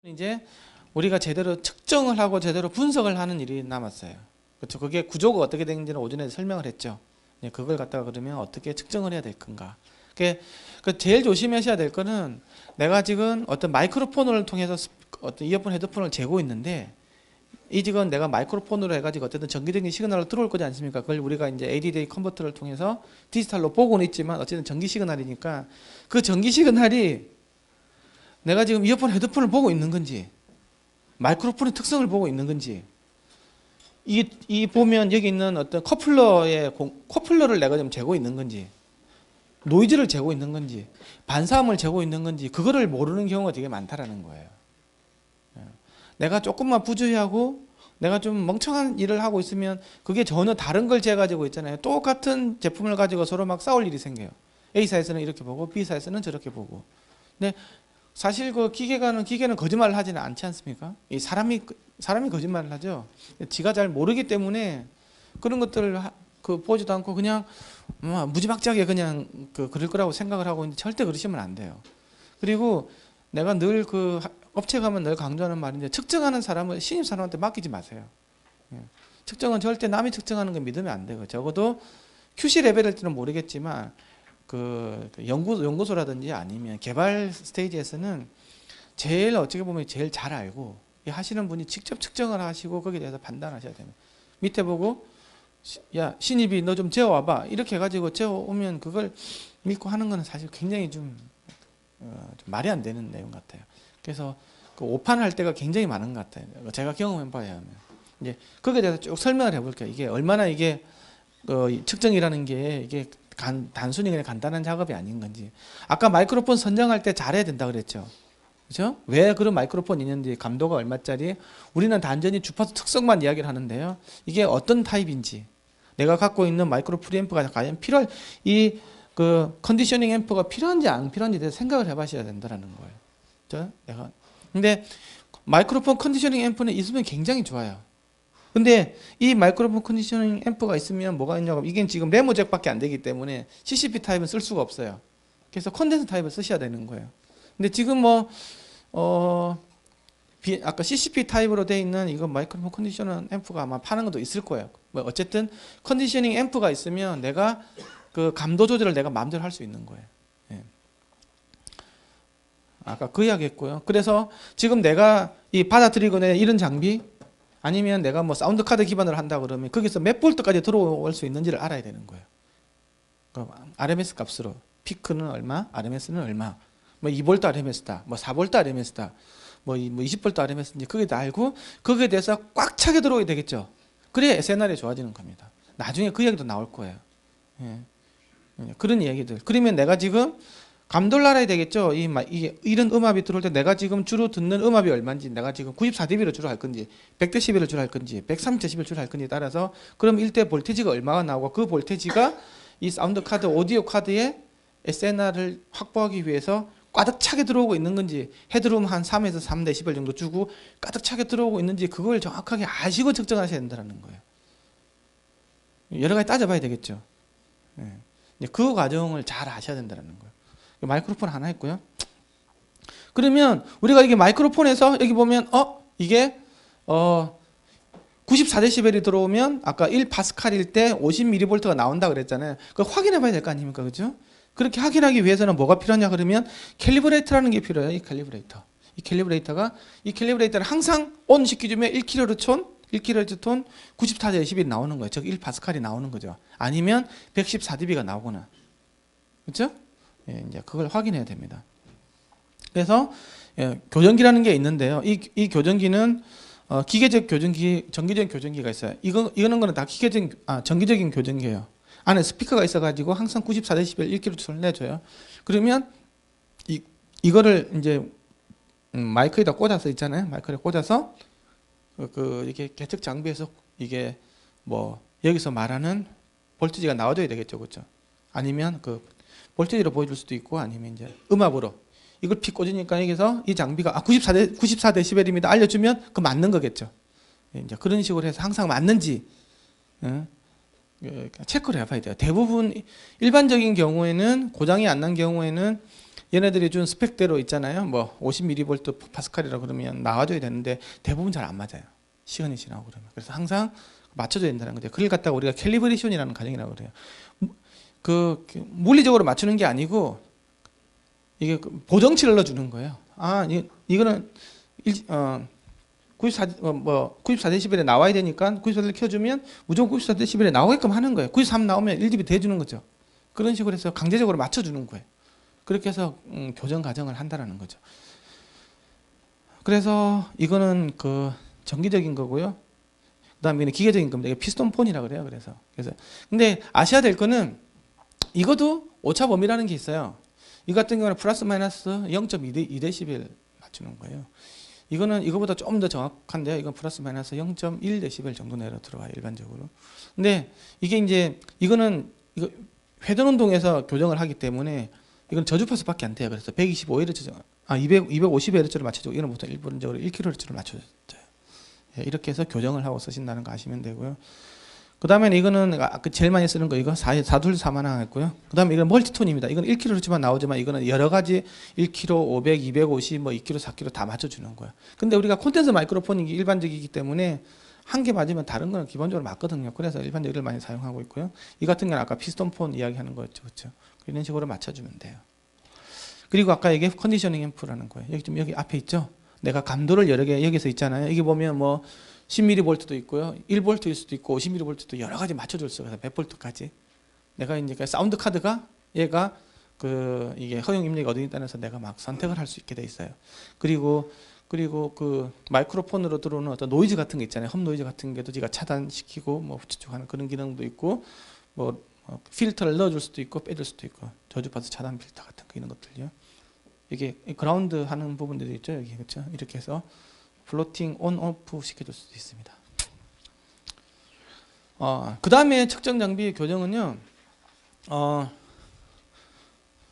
이제 우리가 제대로 측정을 하고 제대로 분석을 하는 일이 남았어요. 그렇죠? 그게 구조가 어떻게 되는지는 오전에 설명을 했죠. 그걸 갖다가 그러면 어떻게 측정을 해야 될 건가. 그 제일 조심하셔야 될 거는 내가 지금 어떤 마이크로폰을 통해서 어떤 이어폰 헤드폰을 재고 있는데 이 지금 내가 마이크로폰으로 해가지고 어쨌든 전기적인 시그널로 들어올 거지 않습니까? 그걸 우리가 이제 ADDA 컨버터를 통해서 디지털로 보고는 있지만 어쨌든 전기 시그널이니까 그 전기 시그널이 내가 지금 이어폰 헤드폰을 보고 있는 건지 마이크로폰의 특성을 보고 있는 건지 이 보면 여기 있는 어떤 커플러를 내가 좀 재고 있는 건지 노이즈를 재고 있는 건지 반사음을 재고 있는 건지 그거를 모르는 경우가 되게 많다라는 거예요. 내가 조금만 부주의하고 내가 좀 멍청한 일을 하고 있으면 그게 전혀 다른 걸 재가지고 있잖아요. 똑같은 제품을 가지고 서로 막 싸울 일이 생겨요. A사에서는 이렇게 보고 B사에서는 저렇게 보고. 근데 사실 그 기계는 거짓말을 하지는 않지 않습니까? 이 사람이 거짓말을 하죠. 지가 잘 모르기 때문에 그런 것들을 보지도 않고 그냥 무지막지하게 그냥 그럴 거라고 생각을 하고 있는데 절대 그러시면 안 돼요. 그리고 내가 늘 업체 가면 늘 강조하는 말인데 측정하는 사람을 신입 사람한테 맡기지 마세요. 측정은 절대 남이 측정하는 거 믿으면 안 되고 적어도 QC 레벨일 지는 모르겠지만 연구소라든지 아니면 개발 스테이지에서는 제일 어떻게 보면 제일 잘 알고 하시는 분이 직접 측정을 하시고 거기에 대해서 판단하셔야 됩니다. 밑에 보고 야 신입이 너 좀 재워와봐 이렇게 해가지고 재워오면 그걸 믿고 하는 거는 사실 굉장히 좀 말이 안 되는 내용 같아요. 그래서 오판할 때가 굉장히 많은 것 같아요. 제가 경험해봐야 하면 이제 거기에 대해서 쭉 설명을 해볼게요. 이게 얼마나 이게 측정이라는 게 이게 단순히 그냥 간단한 작업이 아닌 건지. 아까 마이크로폰 선정할 때 잘해야 된다 그랬죠. 그죠? 왜 그런 마이크로폰이 있는지, 감도가 얼마짜리, 우리는 단전히 주파수 특성만 이야기를 하는데요. 이게 어떤 타입인지, 내가 갖고 있는 마이크로 프리앰프가 과연 컨디셔닝 앰프가 필요한지 안 필요한지에 대해서 생각을 해봐셔야 된다는 거예요. 그죠? 근데 마이크로폰 컨디셔닝 앰프는 있으면 굉장히 좋아요. 근데 이 마이크로폰 컨디셔닝 앰프가 있으면 뭐가 있냐고, 이게 지금 레모잭밖에 안 되기 때문에 CCP 타입은 쓸 수가 없어요. 그래서 컨덴서 타입을 쓰셔야 되는 거예요. 근데 지금 아까 CCP 타입으로 되어 있는 이거 마이크로폰 컨디셔닝 앰프가 아마 파는 것도 있을 거예요. 어쨌든 컨디셔닝 앰프가 있으면 내가 그 감도 조절을 내가 마음대로 할 수 있는 거예요. 예. 아까 그 이야기 했고요. 그래서 지금 내가 이 받아들이거나 이런 장비 아니면 내가 사운드 카드 기반으로 한다 그러면 거기서 몇 볼트까지 들어올 수 있는지를 알아야 되는 거예요. RMS 값으로 피크는 얼마, RMS는 얼마, 2V RMS다, 4V RMS다, 20V RMS인지 그게 다 알고 거기에 대해서 꽉 차게 들어오게 되겠죠. 그래야 SNR이 좋아지는 겁니다. 나중에 그 이야기도 나올 거예요. 예. 그런 이야기들. 그러면 내가 지금 감도를 알아야 되겠죠. 이런 음압이 들어올 때 내가 지금 주로 듣는 음압이 얼마인지, 내가 지금 94dB를 주로 할 건지 100dB를 주로 할 건지 130dB를 주로 할 건지에 따라서 그럼 일대 볼테지가 얼마가 나오고 그 볼테지가 이 사운드 카드, 오디오 카드에 SNR을 확보하기 위해서 가득 차게 들어오고 있는 건지, 헤드룸 한 3에서 3dB 정도 주고 가득 차게 들어오고 있는지 그걸 정확하게 아시고 측정하셔야 된다는 거예요. 여러 가지 따져봐야 되겠죠. 그 과정을 잘 아셔야 된다는 거예요. 마이크로폰 하나 있고요. 그러면 우리가 이게 마이크로폰에서 여기 보면 이게 94dB이 들어오면 아까 1파스칼일 때 50mV가 나온다 그랬잖아요. 그거 확인해 봐야 될 거 아닙니까? 그죠? 그렇게 확인하기 위해서는 뭐가 필요하냐 그러면 캘리브레이터라는 게 필요해요. 이 캘리브레이터를 항상 ON 시켜주면 1kHz 톤 94dB 나오는 거예요. 즉 1파스칼이 나오는 거죠. 아니면 114dB가 나오거나. 그렇죠? 예, 이제 그걸 확인해야 됩니다. 그래서 교전기라는 게 있는데요. 이 교전기는 기계적 교전기, 정기적인 교전기가 있어요. 이거는 거는 다 정기적인 교전기예요. 안에 스피커가 있어가지고 항상 94dB 1kHz를 내줘요. 그러면 이거를 이제 마이크에다 꽂아서 있잖아요. 마이크에 꽂아서 이렇게 계측 장비에서 이게 여기서 말하는 볼티지가 나와줘야 되겠죠, 그렇죠? 아니면 볼티지로 보여줄 수도 있고 아니면 이제 음압으로 이걸 피 꽂으니까 여기서 이 장비가 94dB입니다 알려주면 그 맞는 거겠죠. 이제 그런 식으로 해서 항상 맞는지 체크를 해봐야 돼요. 대부분 일반적인 경우에는 고장이 안 난 경우에는 얘네들이 준 스펙대로 있잖아요. 뭐 50mV 파스칼이라 그러면 나와줘야 되는데 대부분 잘 안 맞아요. 시간이 지나고 그러면. 그래서 항상 맞춰줘야 된다는 거죠. 그걸 갖다가 우리가 캘리브레이션이라는 과정이라고 그래요. 그 물리적으로 맞추는 게 아니고 이게 보정치를 넣어주는 거예요. 아, 이거는 94dB에 나와야 되니까 94dB 켜주면 무조건 94dB에 나오게끔 하는 거예요. 93 나오면 1dB 대주는 거죠. 그런 식으로 해서 강제적으로 맞춰주는 거예요. 그렇게 해서 교정 과정을 한다는 거죠. 그래서 이거는 그 정기적인 거고요. 그 다음에 기계적인 겁니다. 이게 피스톤폰이라고 그래요. 그래서 근데 아셔야 될 거는 이것도 오차 범위라는 게 있어요. 이 같은 경우는 플러스 마이너스 0.2dB 맞추는 거예요. 이거는 이거보다 좀 더 정확한데요. 이건 플러스 마이너스 0.1dB 정도 내로 들어와요. 일반적으로. 근데 이게 이제 이거는 회전 운동에서 교정을 하기 때문에 이건 저주파수밖에 안 돼요. 그래서 125Hz, 250Hz를 맞춰주고 이거는 보통 일반적으로 1kHz를 맞춰줘요. 이렇게 해서 교정을 하고 쓰신다는 거 아시면 되고요. 그 다음에는 이거는 제일 많이 쓰는 거 이거 424만원 했고요. 그 다음에 이건 멀티톤입니다. 이건 1kHz만 나오지만 이거는 여러 가지 1kg, 500, 250, 뭐 2kg, 4kg 다 맞춰주는 거예요. 근데 우리가 콘덴서 마이크로폰이 일반적이기 때문에 한 개 맞으면 다른 거는 기본적으로 맞거든요. 그래서 일반적으로 이걸 많이 사용하고 있고요. 이 같은 경우는 아까 피스톤폰 이야기하는 거였죠. 그렇죠? 이런 식으로 맞춰주면 돼요. 그리고 아까 이게 컨디셔닝 앰프라는 거예요. 여기 앞에 있죠? 내가 감도를 여러 개 여기서 있잖아요. 여기 보면 뭐 10mV도 있고요. 1V일 수도 있고 50mV도 여러 가지 맞춰줄 수가 있어요. 100V까지. 내가 이제 사운드 카드가 얘가 이게 허용 입력이 어디 있다는 해서 내가 막 선택을 할 수 있게 돼 있어요. 그리고 그 마이크로폰으로 들어오는 어떤 노이즈 같은 게 있잖아요. 험 노이즈 같은 게도 지가 차단시키고 뭐 추측하는 그런 기능도 있고 뭐 필터를 넣어줄 수도 있고 빼줄 수도 있고 저주파수 차단 필터 같은 거 이런 것들요. 이게 그라운드 하는 부분들이 있죠. 여기 그렇죠. 이렇게 해서 플로팅 온 오프 시켜줄 수도 있습니다. 그 다음에 측정 장비 교정은요.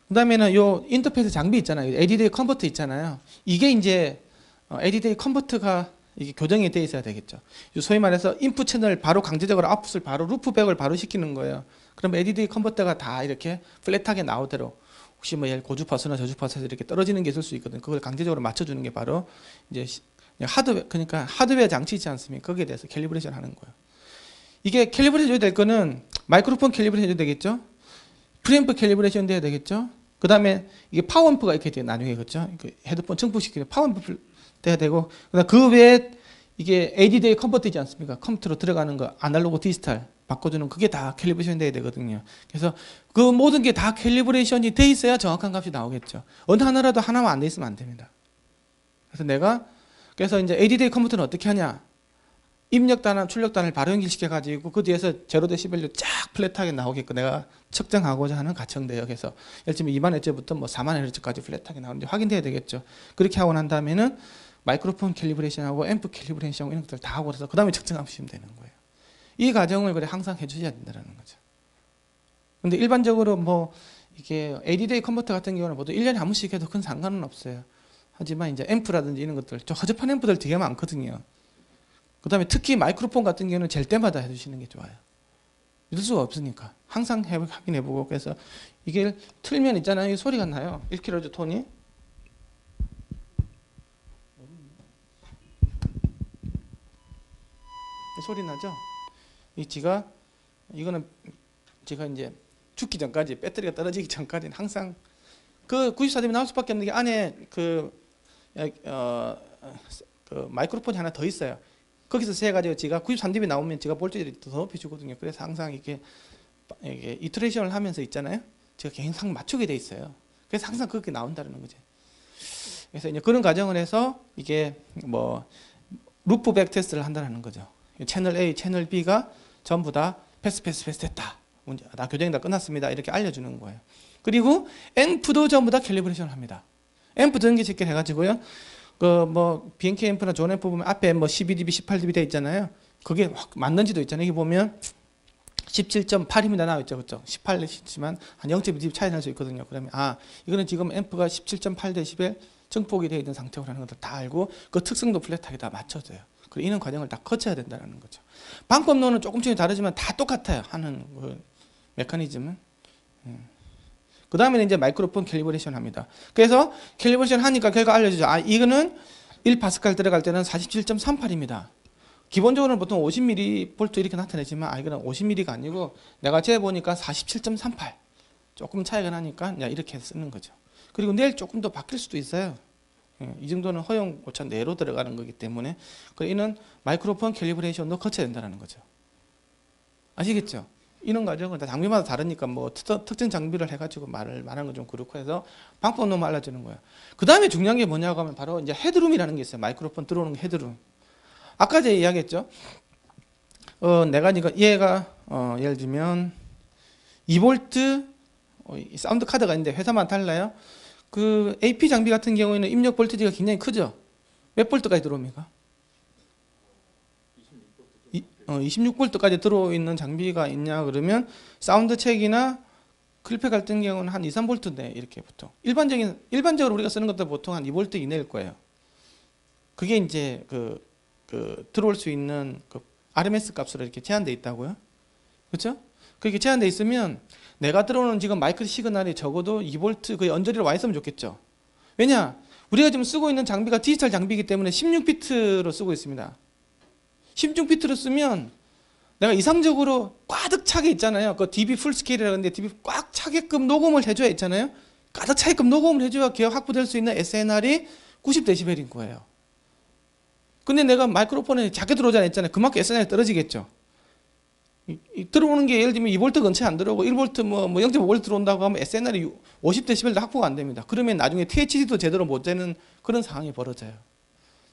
그 다음에는 요 인터페이스 장비 있잖아요. ADDA 컨버터 있잖아요. 이게 이제 ADDA 컨버터가 이게 교정이 돼 있어야 되겠죠. 소위 말해서 인풋 채널 바로 강제적으로 아웃풋을 바로 루프백을 바로 시키는 거예요. 그럼 ADDA 컨버터가 다 이렇게 플랫하게 나오도록 혹시 뭐 고주파수나 저주파수에서 이렇게 떨어지는 게 있을 수 있거든요. 그걸 강제적으로 맞춰주는 게 바로 이제 그러니까 하드웨어 장치 있지 않습니까? 거기에 대해서 캘리브레이션 하는 거예요. 이게 캘리브레이션 해야 될 거는 마이크로폰 캘리브레이션 해야 되겠죠? 프리앰프 캘리브레이션 돼야 되겠죠? 그 다음에 이게 파워앰프가 이렇게 돼요. 나중에 그렇죠? 헤드폰 증폭시키는 파워앰프 돼야 되고 그 외에 이게 ADDA 컨버터이지 않습니까? 컴퓨터로 들어가는 거 아날로그 디지털 바꿔주는 그게 다 캘리브레이션 돼야 되거든요. 그래서 그 모든 게 다 캘리브레이션이 돼 있어야 정확한 값이 나오겠죠. 어느 하나라도 하나만 안 돼 있으면 안 됩니다. 그래서 이제 ADDA 컴퓨터는 어떻게 하냐? 입력단과 출력단을 바로 연결시켜가지고 그 뒤에서 제로 데시벨로 쫙 플랫하게 나오게끔 내가 측정하고자 하는 가청돼요. 그래서 예를 들면 2만 헤르츠부터 뭐 4만 헤르츠까지 플랫하게 나오는지 확인돼야 되겠죠. 그렇게 하고 난 다음에는 마이크로폰 캘리브레이션하고 앰프 캘리브레이션하고 이런 것들 다 하고 그래서 그 다음에 측정하시면 되는 거예요. 이 과정을 그래 항상 해주셔야 된다는 거죠. 근데 일반적으로 뭐 이게 ADDA 컨버터 같은 경우는 모두 1년에 한 번씩 해도 큰 상관은 없어요. 하지만 이제 앰프라든지 이런 것들 좀 허접한 앰프들 되게 많거든요. 그 다음에 특히 마이크로폰 같은 경우는 잴 때마다 해주시는 게 좋아요. 믿을 수가 없으니까 항상 확인해보고 그래서 이게 틀면 있잖아요. 소리가 나요. 1kHz 톤이 소리 나죠? 이거는 제가 이제 죽기 전까지 배터리가 떨어지기 전까지는 항상 그 94dB 나올 수밖에 없는 게 안에 그 마이크로폰이 하나 더 있어요. 거기서 세가지고 제가 93dB 나오면 제가 볼트를 더 높여주거든요. 그래서 항상 이게 이터레이션을 하면서 있잖아요. 제가 항상 맞추게 돼 있어요. 그래서 항상 그렇게 나온다는 거죠. 그래서 이제 그런 과정을 해서 이게 뭐 루프백 테스트를 한다는 거죠. 채널 A, 채널 B가 전부 다 패스 됐다. 다 교정이 다 끝났습니다. 이렇게 알려주는 거예요. 그리고 앰프도 전부 다 캘리브레이션을 합니다. 앰프 전기 집계 해가지고요. 뭐 BNK 앰프나 존 앰프 보면 앞에 뭐 12dB, 18dB 돼 있잖아요. 그게 확 맞는지도 있잖아요. 여기 보면 17.8입니다 나와 있죠, 그렇죠? 18이지만 한 0.2dB 차이 날 수 있거든요. 그러면 이거는 지금 앰프가 17.8dB 증폭이 되어 있는 상태라는 것들 다 알고 그 특성도 플랫하게 다 맞춰져요. 그리고 이런 과정을 다 거쳐야 된다는 거죠. 방법론은 조금씩 다르지만 다 똑같아요. 하는 그 메커니즘은. 그 다음에는 이제 마이크로폰 캘리브레이션 합니다. 그래서 캘리브레이션 하니까 결과 알려주죠. 아, 이거는 1파스칼 들어갈 때는 47.38입니다. 기본적으로는 보통 50mV 이렇게 나타내지만, 아, 이거는 50mV가 아니고 내가 재보니까 47.38. 조금 차이가 나니까 이렇게 쓰는 거죠. 그리고 내일 조금 더 바뀔 수도 있어요. 예, 이 정도는 허용 오차 내로 들어가는 거기 때문에, 이는 마이크로폰 캘리브레이션도 거쳐야 된다는 거죠. 아시겠죠? 이런 과정은 다 장비마다 다르니까 뭐 특정 장비를 해가지고 말하는 건 좀 그렇고 해서 방법은 너무 알려주는 거예요. 그 다음에 중요한 게 뭐냐고 하면 바로 이제 헤드룸이라는 게 있어요. 마이크로폰 들어오는 헤드룸. 아까 제가 이야기했죠. 내가 얘가 예를 들면 2V 사운드 카드가 있는데 회사만 달라요. 그 AP 장비 같은 경우에는 입력 볼티지가 굉장히 크죠. 몇 볼트까지 들어옵니까? 26볼트까지 들어있는 장비가 있냐 그러면 사운드 책이나 클립 같은 경우는 한 2, 3볼트인데 이렇게 보통 일반적으로 우리가 쓰는 것도 보통 한 2볼트 이내일 거예요. 그게 이제 들어올 수 있는 그 RMS 값으로 이렇게 제한되어 있다고요. 그렇죠? 그렇게 제한되어 있으면 내가 들어오는 지금 마이크 시그널이 적어도 2볼트 거의 언저리로 와 있으면 좋겠죠. 왜냐? 우리가 지금 쓰고 있는 장비가 디지털 장비이기 때문에 16비트로 쓰고 있습니다. 16비트로 쓰면 내가 이상적으로 가득 차게 있잖아요. 그 DB 풀스케일이라고 하는데 DB 꽉 차게끔 녹음을 해줘야 있잖아요. 가득 차게끔 녹음을 해줘야 기억 확보될 수 있는 SNR이 90dB인 거예요. 근데 내가 마이크로폰에 작게 들어오지 않았잖아요. 그만큼 SNR이 떨어지겠죠. 들어오는 게 예를 들면 2V 근처에 안 들어오고 1V 뭐 0.5V 들어온다고 하면 SNR이 50dB도 확보가 안 됩니다. 그러면 나중에 THD도 제대로 못 되는 그런 상황이 벌어져요.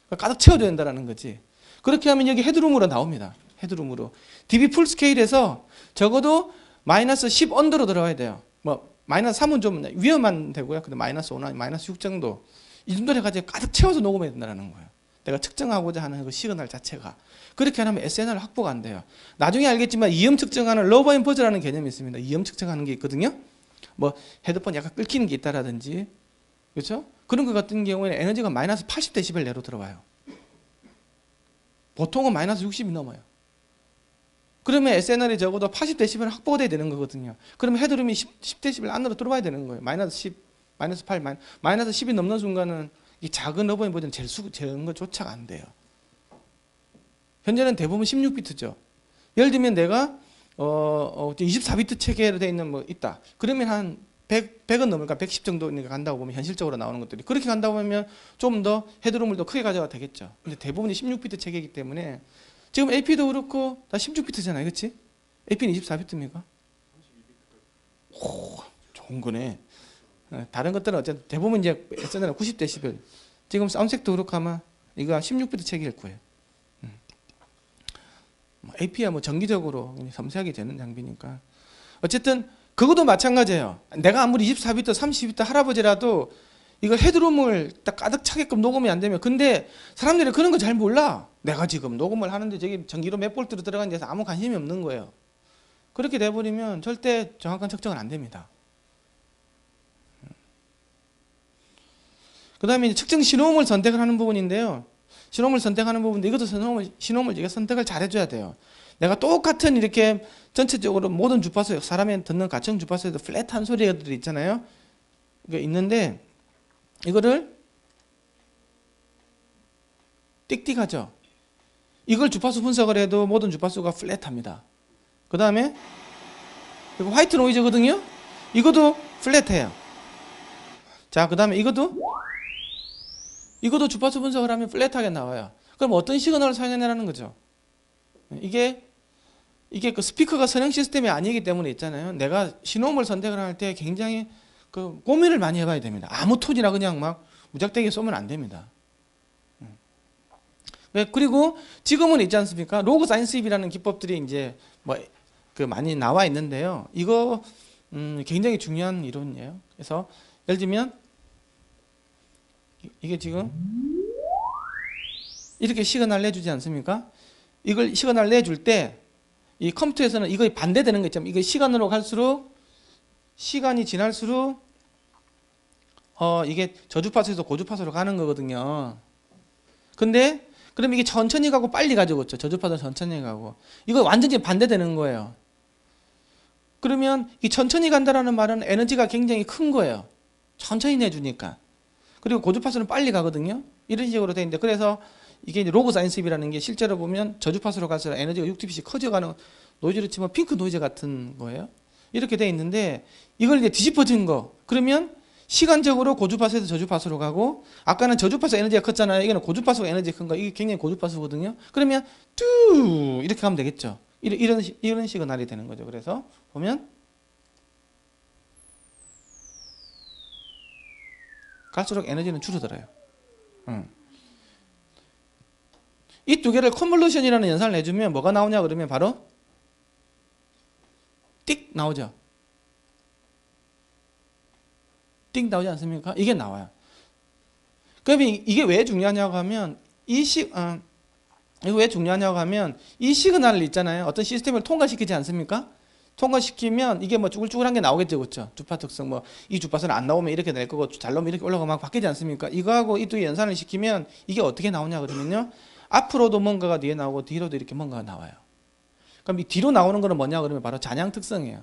그러니까 가득 채워줘야 된다는 거지. 그렇게 하면 여기 헤드룸으로 나옵니다. 헤드룸으로. DB 풀스케일에서 적어도 마이너스 10 언더로 들어가야 돼요. 뭐 마이너스 3은 좀 위험한 되고요. 근데 마이너스 5나 마이너스 6 정도 이 정도로 해가지고 가득 채워서 녹음해야 된다는 거예요. 내가 측정하고자 하는 그 시그널 자체가. 그렇게 하면 SNR 확보가 안 돼요. 나중에 알겠지만 이음 측정하는 러버 앤 버즈라는 개념이 있습니다. 이음 측정하는 게 있거든요. 뭐 헤드폰 약간 끓기는 게 있다라든지, 그렇죠? 그런 것 같은 경우에는 에너지가 마이너스 80dB 내로 들어와요. 보통은 마이너스 60이 넘어요. 그러면 SNR이 적어도 80dB는 확보가 돼야 되는 거거든요. 그러면 헤드룸이 10dB 안으로 들어와야 되는 거예요. 마이너스 10, 마이너스 8, 마이너스 10이 넘는 순간은 이 작은 러버 앤 버즈는 재는 것조차가 안 돼요. 현재는 대부분 16비트죠. 예를 들면 내가 24비트 체계로 되어 있는 뭐 있다. 그러면 한 100은 넘을까 110 정도 간다고 보면 현실적으로 나오는 것들이 그렇게 간다고 하면 좀 더 헤드룸을 더 크게 가져가 되겠죠. 근데 대부분이 16비트 체계이기 때문에 지금 AP도 그렇고 다 16비트잖아요. 그렇지? AP는 24비트입니까? 오, 좋은 거네. 다른 것들은 어쨌든 대부분 이제 SNR은 90dB. 지금 사운드색도 그렇고 하면 이거 16비트 체계일 거예요. AP야 뭐 정기적으로 섬세하게 되는 장비니까. 어쨌든 그것도 마찬가지예요. 내가 아무리 24비트, 30비트 할아버지라도 이걸 헤드룸을 딱 가득 차게끔 녹음이 안 되면, 근데 사람들이 그런 거 잘 몰라. 내가 지금 녹음을 하는데 저기 전기로 몇 볼트로 들어간 데서 아무 관심이 없는 거예요. 그렇게 돼버리면 절대 정확한 측정은 안 됩니다. 그 다음에 측정 신호음을 선택을 하는 부분인데요. 신호음을 선택하는 부분인데 이것도 신호음을 이게 선택을 잘 해줘야 돼요. 내가 똑같은 이렇게 전체적으로 모든 주파수, 사람이 듣는 가청 주파수에도 플랫한 소리들이 있잖아요. 이게 있는데 이거를 띡띡하죠. 이걸 주파수 분석을 해도 모든 주파수가 플랫합니다. 그 다음에 이거 화이트 노이즈거든요. 이것도 플랫해요. 자, 그 다음에 이것도 주파수 분석을 하면 플랫하게 나와요. 그럼 어떤 시그널을 사용해내라는 거죠? 이게 그 스피커가 선형 시스템이 아니기 때문에 있잖아요. 내가 신호음을 선택을 할 때 굉장히 그 고민을 많이 해봐야 됩니다. 아무 톤이나 그냥 막 무작대게 쏘면 안 됩니다. 그리고 지금은 있지 않습니까? 로그 사인 스윕이라는 기법들이 이제 뭐 그 많이 나와 있는데요. 이거 굉장히 중요한 이론이에요. 그래서 예를 들면 이게 지금 이렇게 시그널 내주지 않습니까? 이걸 시그널 내줄 때 이 컴퓨터에서는 이거 반대되는 거 있잖아요. 이거 시간으로 갈수록, 시간이 지날수록 이게 저주파수에서 고주파수로 가는 거거든요. 근데 그럼 이게 천천히 가고 빨리 가죠. 그렇죠? 저주파수는 천천히 가고. 이거 완전히 반대되는 거예요. 그러면 이 천천히 간다라는 말은 에너지가 굉장히 큰 거예요. 천천히 내주니까. 그리고 고주파수는 빨리 가거든요. 이런 식으로 돼 있는데, 그래서 이게 이제 로그 사인스비라는 게 실제로 보면 저주파수로 갈수록 에너지가 6dB씩 커져가는, 노이즈로 치면 핑크 노이즈 같은 거예요. 이렇게 돼 있는데, 이걸 이제 뒤집어진 거. 그러면 시간적으로 고주파수에서 저주파수로 가고, 아까는 저주파수 에너지가 컸잖아요. 이거는 고주파수가 에너지가 큰 거. 이게 굉장히 고주파수거든요. 그러면 뚜 이렇게 가면 되겠죠. 이런 시그널이 되는 거죠. 그래서 보면 갈수록 에너지는 줄어들어요. 이 두 개를 컨볼루션이라는 연산을 내주면 뭐가 나오냐 그러면 바로 띡 나오죠. 띡 나오지 않습니까? 이게 나와요. 그러면 이게 왜 중요하냐고 하면 이거 왜 중요하냐고 하면 이 시그널을 있잖아요. 어떤 시스템을 통과시키지 않습니까? 통과시키면 이게 뭐 쭈글쭈글한 게 나오겠죠. 그렇죠? 주파 특성 뭐 이 주파수는 안 나오면 이렇게 될 거고 잘 나오면 이렇게 올라가고 막 바뀌지 않습니까? 이거하고 이 두 개 연산을 시키면 이게 어떻게 나오냐 그러면요. 앞으로도 뭔가가 뒤에 나오고 뒤로도 이렇게 뭔가가 나와요. 그럼 이 뒤로 나오는 거는 뭐냐 그러면 바로 잔향 특성이에요.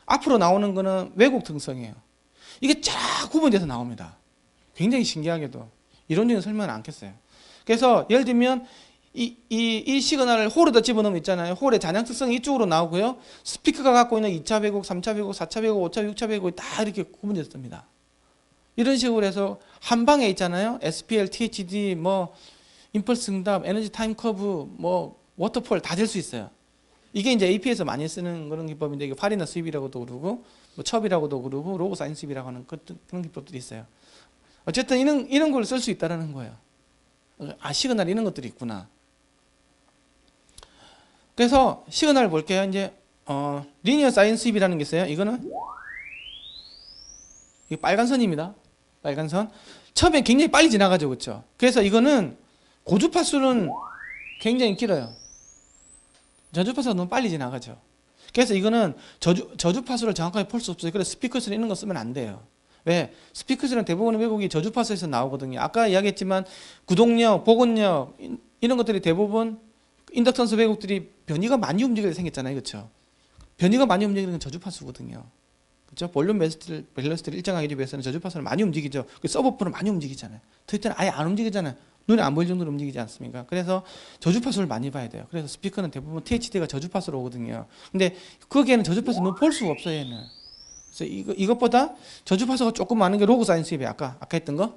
앞으로 나오는 거는 왜곡 특성이에요. 이게 쫙 구분돼서 나옵니다. 굉장히 신기하게도 이론적인 설명은 않겠어요. 그래서 예를 들면 이 시그널을 홀에다 집어넣으면 있잖아요. 홀의 잔향 특성이 이쪽으로 나오고요. 스피커가 갖고 있는 2차 왜곡, 3차 왜곡, 4차 왜곡, 5차, 6차 왜곡이 다 이렇게 구분돼서 뜹니다. 이런 식으로 해서 한 방에 있잖아요. SPL, THD, 뭐 임펄스 응답, 에너지 타임 커브, 뭐 워터폴 다 될 수 있어요. 이게 이제 AP에서 많이 쓰는 그런 기법인데, 이게 파리너 스윕이라고도 그러고 뭐 첩이라고도 그러고 로그 사인 스윕이라고 하는 그런 기법들이 있어요. 어쨌든 이런 걸 쓸 수 있다라는 거예요. 아, 시그널 이런 것들이 있구나. 그래서 시그널을 볼게요. 이제 리니어 사인 스윕이라는 게 있어요. 이거는 이 빨간 선입니다. 빨간 선. 첩에 굉장히 빨리 지나가죠, 그렇죠? 그래서 이거는 고주파수는 굉장히 길어요. 저주파수가 너무 빨리 지나가죠. 그래서 이거는 저주파수를 정확하게 볼 수 없어요. 그래서 스피커스를 이런 거 쓰면 안 돼요. 왜? 스피커스는 대부분의 왜곡이 저주파수에서 나오거든요. 아까 이야기했지만 구동력, 복원력 이런 것들이 대부분 인덕턴스 왜곡들이 변이가 많이 움직이게 생겼잖아요. 그렇죠? 변이가 많이 움직이는 건 저주파수거든요. 그렇죠? 볼륨 밸런스를 일정하기 위해서는 저주파수를 많이 움직이죠. 그 서브프는 많이 움직이잖아요. 트위터는 아예 안 움직이잖아요. 눈에 안 보일 정도로 움직이지 않습니까? 그래서 저주파수를 많이 봐야 돼요. 그래서 스피커는 대부분 THD가 저주파수로 오거든요. 근데 거기에는 저주파수 너무 볼 수가 없어요, 얘는. 그래서 이것보다 저주파수가 조금 많은 게 로그 사인 스윕이에요. 아까 했던 거.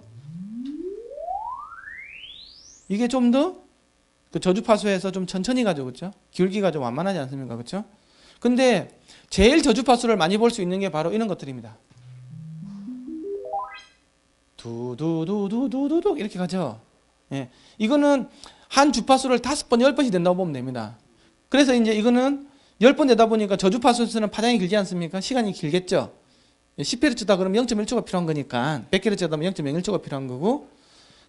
이게 좀 더 그 저주파수에서 좀 천천히 가죠, 그렇죠? 기울기가 좀 완만하지 않습니까, 그렇죠? 근데 제일 저주파수를 많이 볼 수 있는 게 바로 이런 것들입니다. 두두두두두두두 이렇게 가죠. 예, 이거는 한 주파수를 5번, 10번씩 된다고 보면 됩니다. 그래서 이제 이거는 10번 되다 보니까 저주파수에서는 파장이 길지 않습니까? 시간이 길겠죠. 10Hz다 그러면 0.1초가 필요한 거니까 100Hz다 그러면 0.01초가 필요한 거고,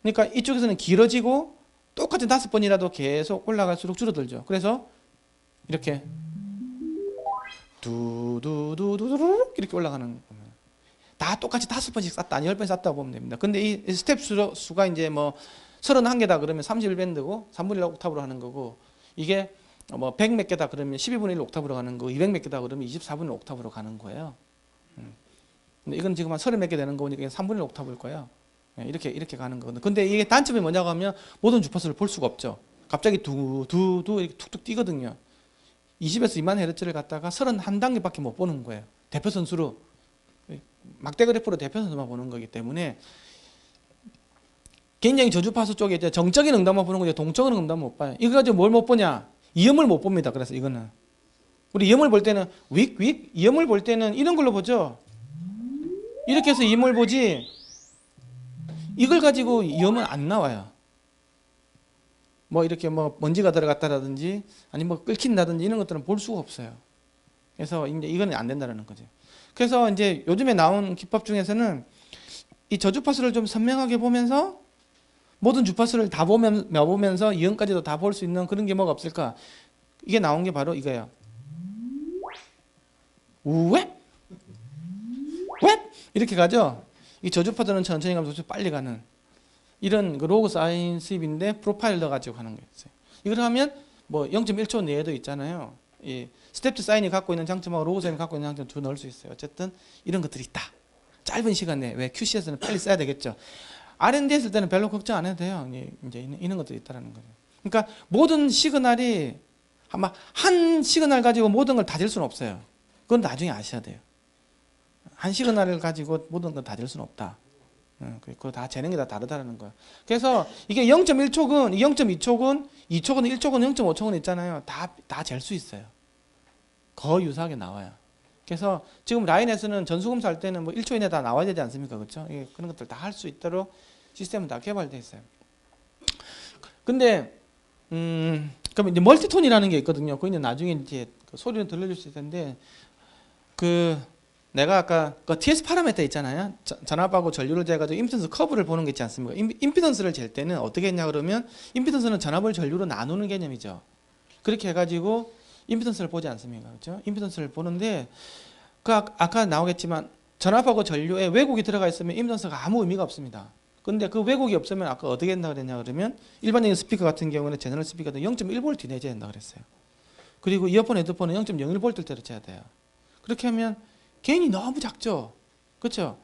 그러니까 이쪽에서는 길어지고 똑같이 5번이라도 계속 올라갈수록 줄어들죠. 그래서 이렇게 두두두두두두 이렇게 올라가는 겁니다. 다 똑같이 5번씩 쌌다, 아니 10번 쌌다고 보면 됩니다. 근데 이 스텝 수가 이제 뭐 31개다 그러면 31밴드고 3분의 1 옥타브로 하는 거고, 이게 뭐 100 몇 개다 그러면 12분의 1 옥타브로 가는 거고, 200 몇 개다 그러면 24분의 1 옥타브로 가는 거예요. 근데 이건 지금 한 30 몇 개 되는 거니까 3분의 1 옥타브일 거예요. 이렇게 가는 거거든요. 근데 이게 단점이 뭐냐고 하면 모든 주파수를 볼 수가 없죠. 갑자기 두두두 이렇게 툭툭 뛰거든요. 20에서 2만 헤르츠를 갖다가 31단계밖에 못 보는 거예요. 대표 선수로. 막대 그래프로 대표 선수만 보는 거기 때문에 굉장히 저주파수 쪽에 이제 정적인 응답만 보는 거죠. 동적인 응답만 못 봐요. 이거 가지고 뭘 못 보냐? 이음을 못 봅니다. 그래서 이거는 우리 이음을 볼 때는 윅 이음을 볼 때는 이런 걸로 보죠. 이렇게 해서 이음을 보지 이걸 가지고 이음은 안 나와요. 뭐 이렇게 뭐 먼지가 들어갔다라든지 아니 뭐 끓긴다든지 이런 것들은 볼 수가 없어요. 그래서 이제 이거는 안 된다라는 거죠. 그래서 이제 요즘에 나온 기법 중에서는 이 저주파수를 좀 선명하게 보면서 모든 주파수를 다 보면서 이음까지도 다 볼 수 있는 그런 게 뭐가 없을까? 이게 나온 게 바로 이거예요. 왜? 이렇게 가죠. 이 저주파수는 천천히 가면서 빨리 가는 이런 그 로그 사인 스윕인데 프로파일러 가지고 하는 게 있어요. 이걸 하면 뭐 0.1초 내에도 있잖아요. 이 스텝드 사인이 갖고 있는 장점하고 로그 사인이 갖고 있는 장점 두 넣을 수 있어요. 어쨌든 이런 것들이 있다. 짧은 시간 내에 왜 QC에서는 빨리 써야 되겠죠. R&D 했을 때는 별로 걱정 안 해도 돼요. 이제 이런 것들이 있다라는 거예요. 그러니까 모든 시그널이 아마 한 시그널 가지고 모든 걸 다질 수는 없어요. 그건 나중에 아셔야 돼요. 한 시그널을 가지고 모든 걸 다질 수는 없다. 그거 다 재는 게 다 다르다는 거예요. 그래서 이게 0.1촉은, 0.2촉은, 2촉은, 1촉은, 0.5촉은 있잖아요. 다 잴 수 있어요. 거의 유사하게 나와요. 그래서 지금 라인에서는 전수검사 할 때는 뭐 1초 이내 다 나와야 되지 않습니까? 그렇죠? 그런 것들 다 할 수 있도록 시스템은 다 개발되어 있어요. 근데 그럼 이제 멀티톤이라는 게 있거든요. 그거 이제 나중에 이제 그 소리는 들려줄 수 있을 텐데 내가 아까 그 TS 파라미터 있잖아요. 전압하고 전류를 재가지고 임피던스 커브를 보는 게 있지 않습니까? 임피던스를 잴 때는 어떻게 했냐 그러면 임피던스는 전압을 전류로 나누는 개념이죠. 그렇게 해가지고 임피던스를 보지 않습니까? 그렇죠? 임피던스를 보는데 아까 나오겠지만 전압하고 전류에 왜곡이 들어가 있으면 임피던스가 아무 의미가 없습니다. 근데 그 왜곡이 없으면 아까 어떻게 한다 그랬냐 그러면 일반적인 스피커 같은 경우는 제너럴 스피커도 0.1V 내줘야 된다 그랬어요. 그리고 이어폰, 헤드폰은 0.01V대로 재야 돼요. 그렇게 하면 개인이 너무 작죠. 그렇죠?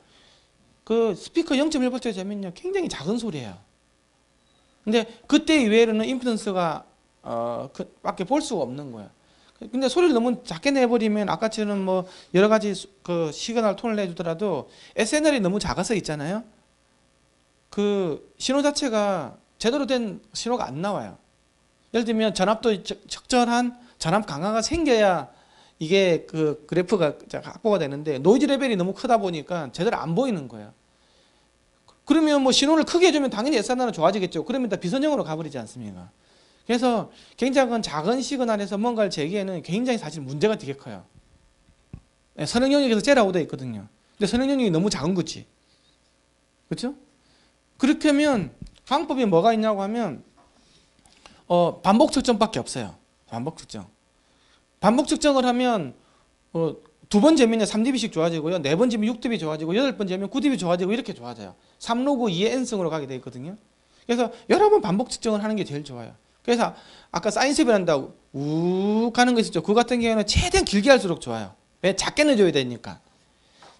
그 스피커 0.1V 재면요 굉장히 작은 소리예요. 근데 그때 이외로는 임피던스가 밖에 볼 수가 없는 거예요. 근데 소리를 너무 작게 내버리면 아까처럼 뭐 여러 가지 그 시그널 톤을 내주더라도 SNL이 너무 작아서 있잖아요. 그 신호 자체가 제대로 된 신호가 안 나와요. 예를 들면 전압도 적절한 전압 강화가 생겨야 이게 그 그래프가 확보가 되는데 노이즈 레벨이 너무 크다 보니까 제대로 안 보이는 거예요. 그러면 뭐 신호를 크게 해주면 당연히 SNR은 좋아지겠죠. 그러면 다 비선형으로 가버리지 않습니까? 그래서 굉장히 작은 시그널에서 뭔가를 재기에는 굉장히 사실 문제가 되게 커요. 선행 영역에서 째라고 되어 있거든요. 근데 선행 영역이 너무 작은 거지. 그렇죠? 그렇게 하면 방법이 뭐가 있냐고 하면 반복 측정밖에 없어요. 반복 측정. 반복 측정을 하면 2번 재면 3dB씩 좋아지고요. 4번 재면 6dB 좋아지고 8번 재면 9dB 좋아지고 이렇게 좋아져요. 3로그 2의 n승으로 가게 되어 있거든요. 그래서 여러 번 반복 측정을 하는 게 제일 좋아요. 그래서 아까 사인스를 한다고 욱 가는 거 있었죠. 그거 같은 경우는 최대한 길게 할수록 좋아요. 왜? 작게 내줘야 되니까.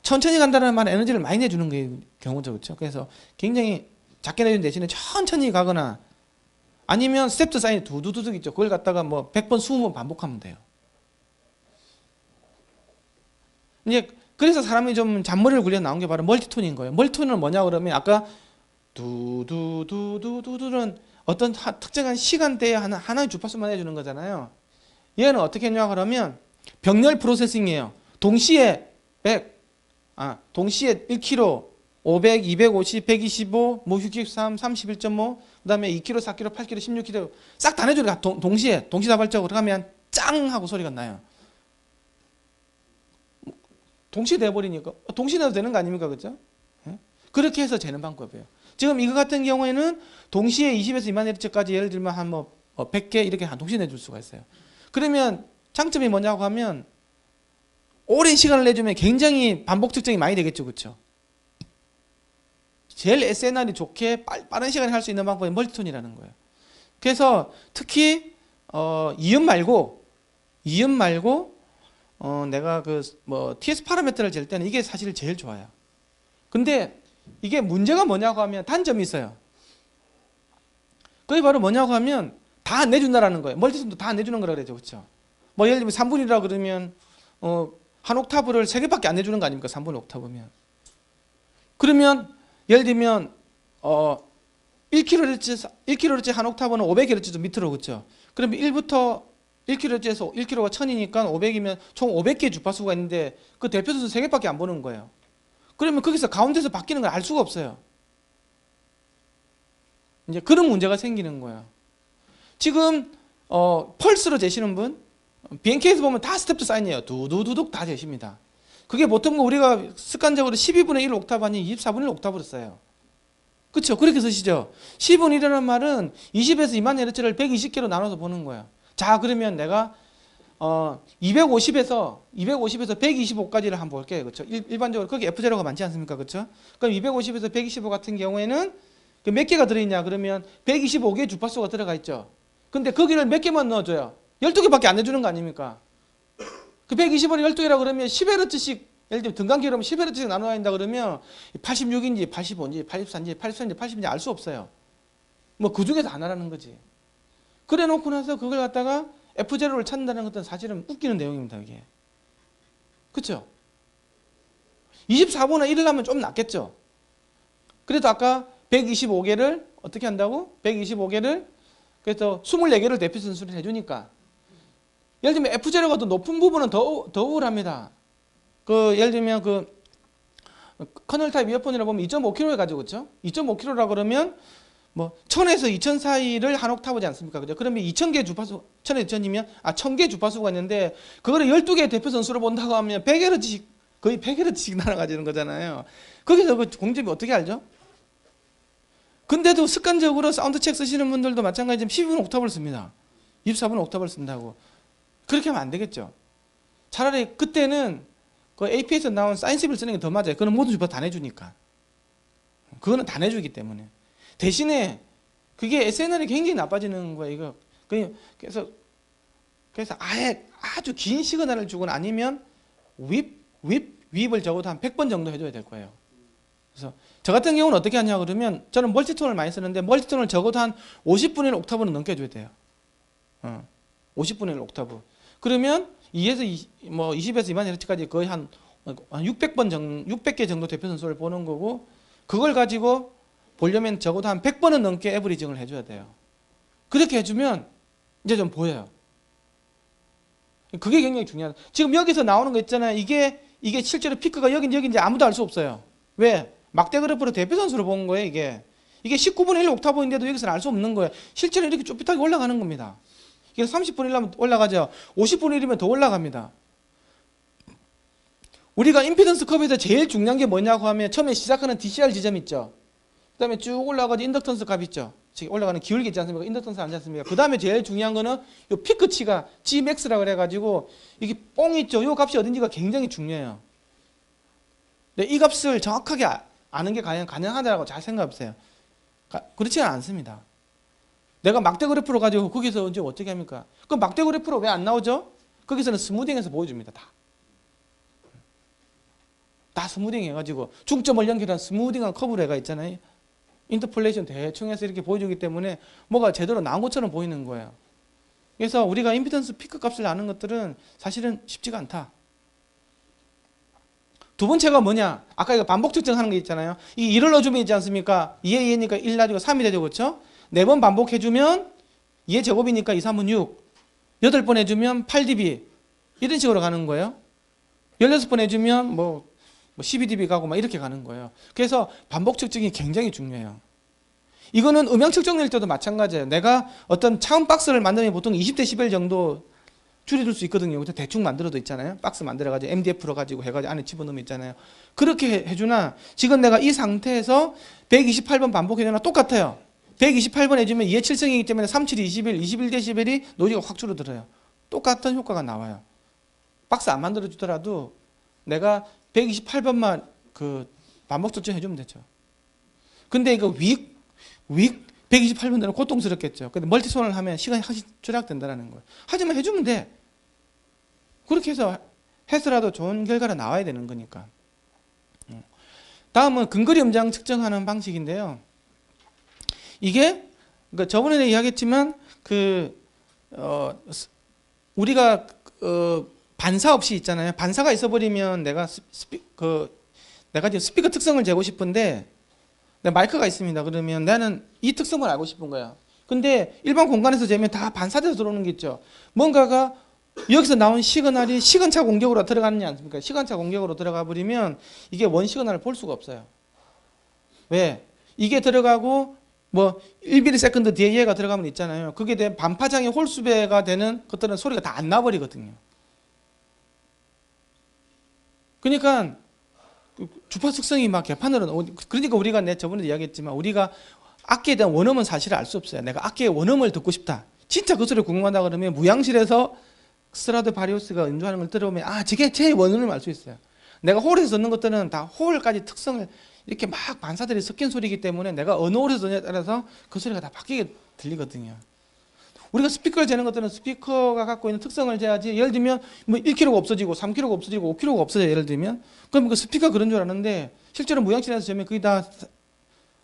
천천히 간다는 말은 에너지를 많이 내주는 게 경우죠. 그렇죠? 그래서 굉장히 작게 내준 대신에 천천히 가거나 아니면 스텝드 사인이 두두두둑 있죠. 그걸 갖다가 뭐 100번, 20번 반복하면 돼요. 이제 그래서 사람이 좀 잔머리를 굴려 나온 게 바로 멀티톤인 거예요. 멀티톤은 뭐냐 그러면 아까 두두두두두두는 어떤 특정한 시간대에 하나의 주파수만 해주는 거잖아요. 얘는 어떻게 했냐 그러면 병렬 프로세싱이에요. 동시에 1kg, 500, 250, 125, 뭐 63, 31.5, 그 다음에 2kg, 4kg, 8kg, 16kg 싹 다 내줘요. 동시다발적으로 하면 짱 하고 소리가 나요. 동시에 내버리니까 동시에 내도 되는 거 아닙니까? 그렇죠? 그렇게 해서 재는 방법이에요. 지금 이거 같은 경우에는 동시에 20에서 2만Hz까지 예를 들면 한 100개 이렇게 동시에 내줄 수가 있어요. 그러면 장점이 뭐냐고 하면 오랜 시간을 내주면 굉장히 반복 측정이 많이 되겠죠. 그렇죠? 제일 SNR이 좋게 빠른 시간에 할 수 있는 방법이 멀티톤이라는 거예요. 그래서 특히 이음 말고 내가 TS 파라미터를 잴 때는 이게 사실 제일 좋아요. 근데 이게 문제가 뭐냐고 하면 단점이 있어요. 그게 바로 뭐냐고 하면 다 안 내준다라는 거예요. 멀티톤도 다 안 내주는 거라 그러죠. 그렇죠? 뭐 예를 들면 3분이라 그러면 한 옥타브를 3개밖에 안 내주는 거 아닙니까? 3분의 옥타브면. 그러면 예를 들면 1kHz 한 옥타브는 500Hz 밑으로 그렇죠? 그러면 1부터 1kHz에서 1kg가 1000이니까 500이면 총 500개의 주파수가 있는데 그 대표수는 3개밖에 안 보는 거예요. 그러면 거기서 가운데서 바뀌는 걸 알 수가 없어요. 이제 그런 문제가 생기는 거예요. 지금 펄스로 재시는 분 BNK에서 보면 다 스텝드 사인이에요. 두두두둑 다 재십니다. 그게 보통 우리가 습관적으로 12분의 1 옥타브 아니 24분의 1 옥타브로 써요. 그렇죠? 그렇게 쓰시죠. 10분의 1이라는 말은 20에서 2만 헤르츠를 120개로 나눠서 보는 거예요. 자, 그러면 내가 250에서 125까지를 한번 볼게요. 그렇죠? 일반적으로 거기 F0가 많지 않습니까? 그렇죠? 그럼 250에서 125 같은 경우에는 그 몇 개가 들어있냐? 그러면 125개의 주파수가 들어가 있죠. 근데 거기를 몇 개만 넣어줘요? 12개밖에 안 내주는 거 아닙니까? 그 120을 12개라 그러면 10Hz씩 예를 들면 등간기 그러면 10Hz씩 나눠야 한다 그러면 86인지 85인지 84인지 83인지 80인지 알 수 없어요. 뭐 그 중에서 하나라는 거지. 그래 놓고 나서 그걸 갖다가 F0를 찾는다는 것은 사실은 웃기는 내용입니다. 이게. 그렇죠? 24분의 1을 하면 좀 낫겠죠. 그래도 아까 125개를 어떻게 한다고? 125개를 그래서 24개를 대표 선수를 해주니까 예를 들면 F0가 더 높은 부분은 더 우울합니다. 그 예를 들면 그 커널 타입 이어폰이라 보면 2.5kg 가지고 그렇죠? 2.5kg라 그러면 뭐 1000에서 2000 사이를 한 옥타브지 않습니까? 그죠? 그러면 2000개 주파수 1000에서 2000이면 1000개 주파수가 있는데 그거를 12개 대표 선수로 본다고 하면 100Hz씩 거의 100Hz씩 날아가지는 거잖아요. 거기서 그 공집이 어떻게 알죠? 근데도 습관적으로 사운드 책 쓰시는 분들도 마찬가지로 12분 옥타브를 씁니다. 24분 옥타브를 쓴다고. 그렇게 하면 안 되겠죠. 차라리 그때는 그 AP에서 나온 사인시비를 쓰는 게 더 맞아요. 그건 모든 주파수 다 내주니까. 그거는 다 내주기 때문에. 대신에 그게 SNR이 굉장히 나빠지는 거예요. 이거. 그래서 아예 아주 긴 시그널을 주거나 아니면 윕을 적어도 한 100번 정도 해줘야 될 거예요. 그래서 저 같은 경우는 어떻게 하냐 그러면 저는 멀티톤을 많이 쓰는데 멀티톤을 적어도 한 50분의 1 옥타브는 넘게 해줘야 돼요. 50분의 1 옥타브. 그러면 2에서 20에서 200Hz까지 거의 한 600개 정도 대표 선수를 보는 거고 그걸 가지고 보려면 적어도 한 100번은 넘게 에버리징을 해줘야 돼요. 그렇게 해주면 이제 좀 보여요. 그게 굉장히 중요하다. 지금 여기서 나오는 거 있잖아요. 이게 실제로 피크가 여긴지 아무도 알 수 없어요. 왜? 막대 그래프로 대표 선수로 본 거예요. 이게 19분의 1 옥타브인데도 여기서는 알 수 없는 거예요. 실제로 이렇게 쭈삣하게 올라가는 겁니다. 이게 30분의 1 하면 올라가죠. 50분의 1이면 더 올라갑니다. 우리가 임피던스 컵에서 제일 중요한 게 뭐냐고 하면 처음에 시작하는 DCR 지점 있죠. 그 다음에 쭉 올라가서 인덕턴스 값 있죠. 올라가는 기울기 있지 않습니까? 인덕턴스 앉지 않습니까? 그 다음에 제일 중요한 거는 요 피크치가 Gmax라고 그래가지고 이게 뽕 있죠. 요 값이 어딘지가 굉장히 중요해요. 이 값을 정확하게 아는 게 과연 가능하다고 잘 생각해보세요. 그렇지는 않습니다. 내가 막대 그래프로 가지고 거기서 이제 어떻게 합니까? 그럼 막대 그래프로 왜 안 나오죠? 거기서는 스무딩해서 보여줍니다. 다 스무딩 해가지고 중점을 연결한 스무딩한 커브레가 있잖아요. 인터폴레이션 대충 해서 이렇게 보여주기 때문에 뭐가 제대로 나온 것처럼 보이는 거예요. 그래서 우리가 임피던스 피크 값을 아는 것들은 사실은 쉽지가 않다. 두 번째가 뭐냐? 아까 이거 반복 측정하는 게 있잖아요. 이 1을 넣어주면 있지 않습니까? 2에 2니까 1 놔주고 3이 되죠. 그렇죠? 4번 반복해주면 2의 제곱이니까 2, 3은 6. 8번 해주면 8dB. 이런 식으로 가는 거예요. 16번 해주면 12dB 가고 막 이렇게 가는 거예요. 그래서 반복 측정이 굉장히 중요해요. 이거는 음향 측정일 때도 마찬가지예요. 내가 어떤 차음 박스를 만들면 보통 20dB 정도 줄여줄 수 있거든요. 대충 만들어도 있잖아요. 박스 만들어가지고 MDF로 가지고 해가지고 안에 집어넣으면 있잖아요. 그렇게 해주나 지금 내가 이 상태에서 128번 반복해주나 똑같아요. 128번 해주면 2의 7승이기 때문에 3, 7, 21, 21dB이 노이즈가 확 줄어들어요. 똑같은 효과가 나와요. 박스 안 만들어주더라도 내가 128번만 그 반복 측정 해주면 되죠. 근데 이거 128번 되는 고통스럽겠죠. 근데 멀티손을 하면 시간이 절약된다는 거예요. 하지만 해주면 돼. 그렇게 해서라도 좋은 결과가 나와야 되는 거니까. 다음은 근거리 음장 측정하는 방식인데요. 이게 저번에 이야기했지만 우리가 반사 없이 있잖아요. 반사가 있어버리면 내가 지금 스피커 특성을 재고 싶은데 마이크가 있습니다. 그러면 나는 이 특성을 알고 싶은 거야. 근데 일반 공간에서 재면 다 반사돼서 들어오는 게 있죠. 뭔가가 여기서 나온 시그널이 시간차 공격으로 들어가느냐 않습니까? 시간차 공격으로 들어가 버리면 이게 원 시그널을 볼 수가 없어요. 왜? 이게 들어가고 1ms 뒤에 얘가 들어가면 있잖아요. 그게 된 반파장의 홀수배가 되는 것들은 소리가 다 안 나버리거든요. 그러니까 주파 특성이 막 개판으로 그러니까 우리가 저번에 이야기했지만 우리가 악기에 대한 원음은 사실 알 수 없어요. 내가 악기의 원음을 듣고 싶다. 진짜 그 소리 궁금하다 그러면 무향실에서 스트라드바리우스가 연주하는 걸 들어보면 저게 제 원음을 알 수 있어요. 내가 홀에서 듣는 것들은 다 홀까지 특성을 이렇게 막 반사들이 섞인 소리이기 때문에 내가 어느 홀에서 듣냐에 따라서 그 소리가 다 바뀌게 들리거든요. 우리가 스피커를 재는 것들은 스피커가 갖고 있는 특성을 재야지. 예를 들면 뭐 1kg가 없어지고 3kg가 없어지고 5kg가 없어져. 예를 들면 그럼 그 스피커 그런 줄 아는데 실제로 무향실에서 재면 그게 다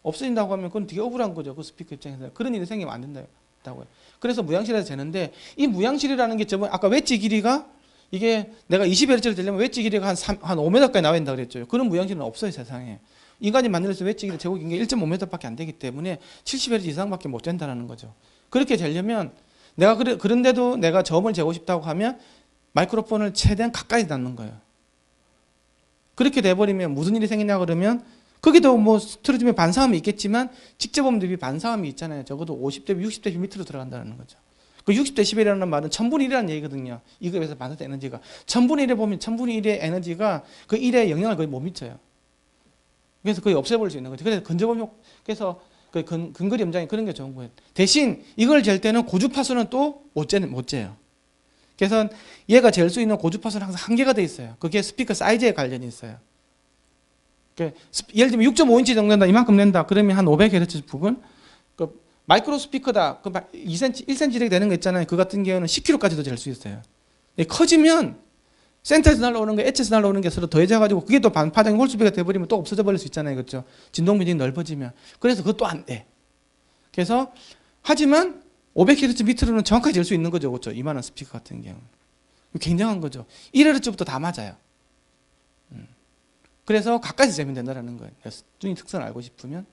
없어진다고 하면 그건 되게 억울한 거죠. 그 스피커 입장에서 그런 일이 생기면 안 된다고요. 그래서 무향실에서 재는데 이 무향실이라는 게 저번 아까 웨지 길이가 이게 내가 20Hz를 재려면 웨지 길이가 한 5m까지 나와야 된다고 그랬죠. 그런 무향실은 없어요 세상에. 인간이 만들어서 웨지 길이 제곱 긴게 1.5m밖에 안 되기 때문에 70Hz 이상밖에 못 된다는 거죠. 그렇게 재려면 내가 그런데도 내가 저음을 재고 싶다고 하면 마이크로폰을 최대한 가까이 닿는 거예요. 그렇게 돼버리면 무슨 일이 생기냐 그러면 거기도 뭐 틀어주면 반사음이 있겠지만 직접 음대 비 반사음이 있잖아요. 적어도 50dB, 60dB 밑으로 들어간다는 거죠. 그 60dB라는 말은 1000분의 1이라는 얘기거든요. 이거에서 반사된 에너지가 1000분의 1에 보면 1000분의 1의 에너지가 그 1에 영향을 거의 못 미쳐요. 그래서 거의 없애버릴 수 있는 거죠. 그래서 그래서 그 근거리 염장이 그런 게 좋은 거예요. 대신 이걸 잴 때는 고주파수는 또 못 재요. 그래서 얘가 잴 수 있는 고주파수는 항상 한계가 돼 있어요. 그게 스피커 사이즈에 관련이 있어요. 예를 들면 6.5인치 정도 낸다, 이만큼 낸다. 그러면 한 500Hz 부근. 그 마이크로 스피커다. 그 2cm, 1cm 이렇게 되는 거 있잖아요. 그 같은 경우는 10kg까지도 잴 수 있어요. 커지면 센터에서 날라오는 거, 엣지에서 날라오는 게 서로 더해져가지고 그게 또 반파장이 홀수비가 돼버리면 또 없어져 버릴 수 있잖아요. 그렇죠? 진동 면적이 넓어지면. 그래서 그것도 안 돼. 그래서 하지만 500Hz 밑으로는 정확하게 잴 수 있는 거죠. 그렇죠? 이만한 스피커 같은 경우는. 굉장한 거죠. 1Hz부터 다 맞아요. 그래서 가까이서 재면 된다는 거예요. 튜닝 특성을 알고 싶으면.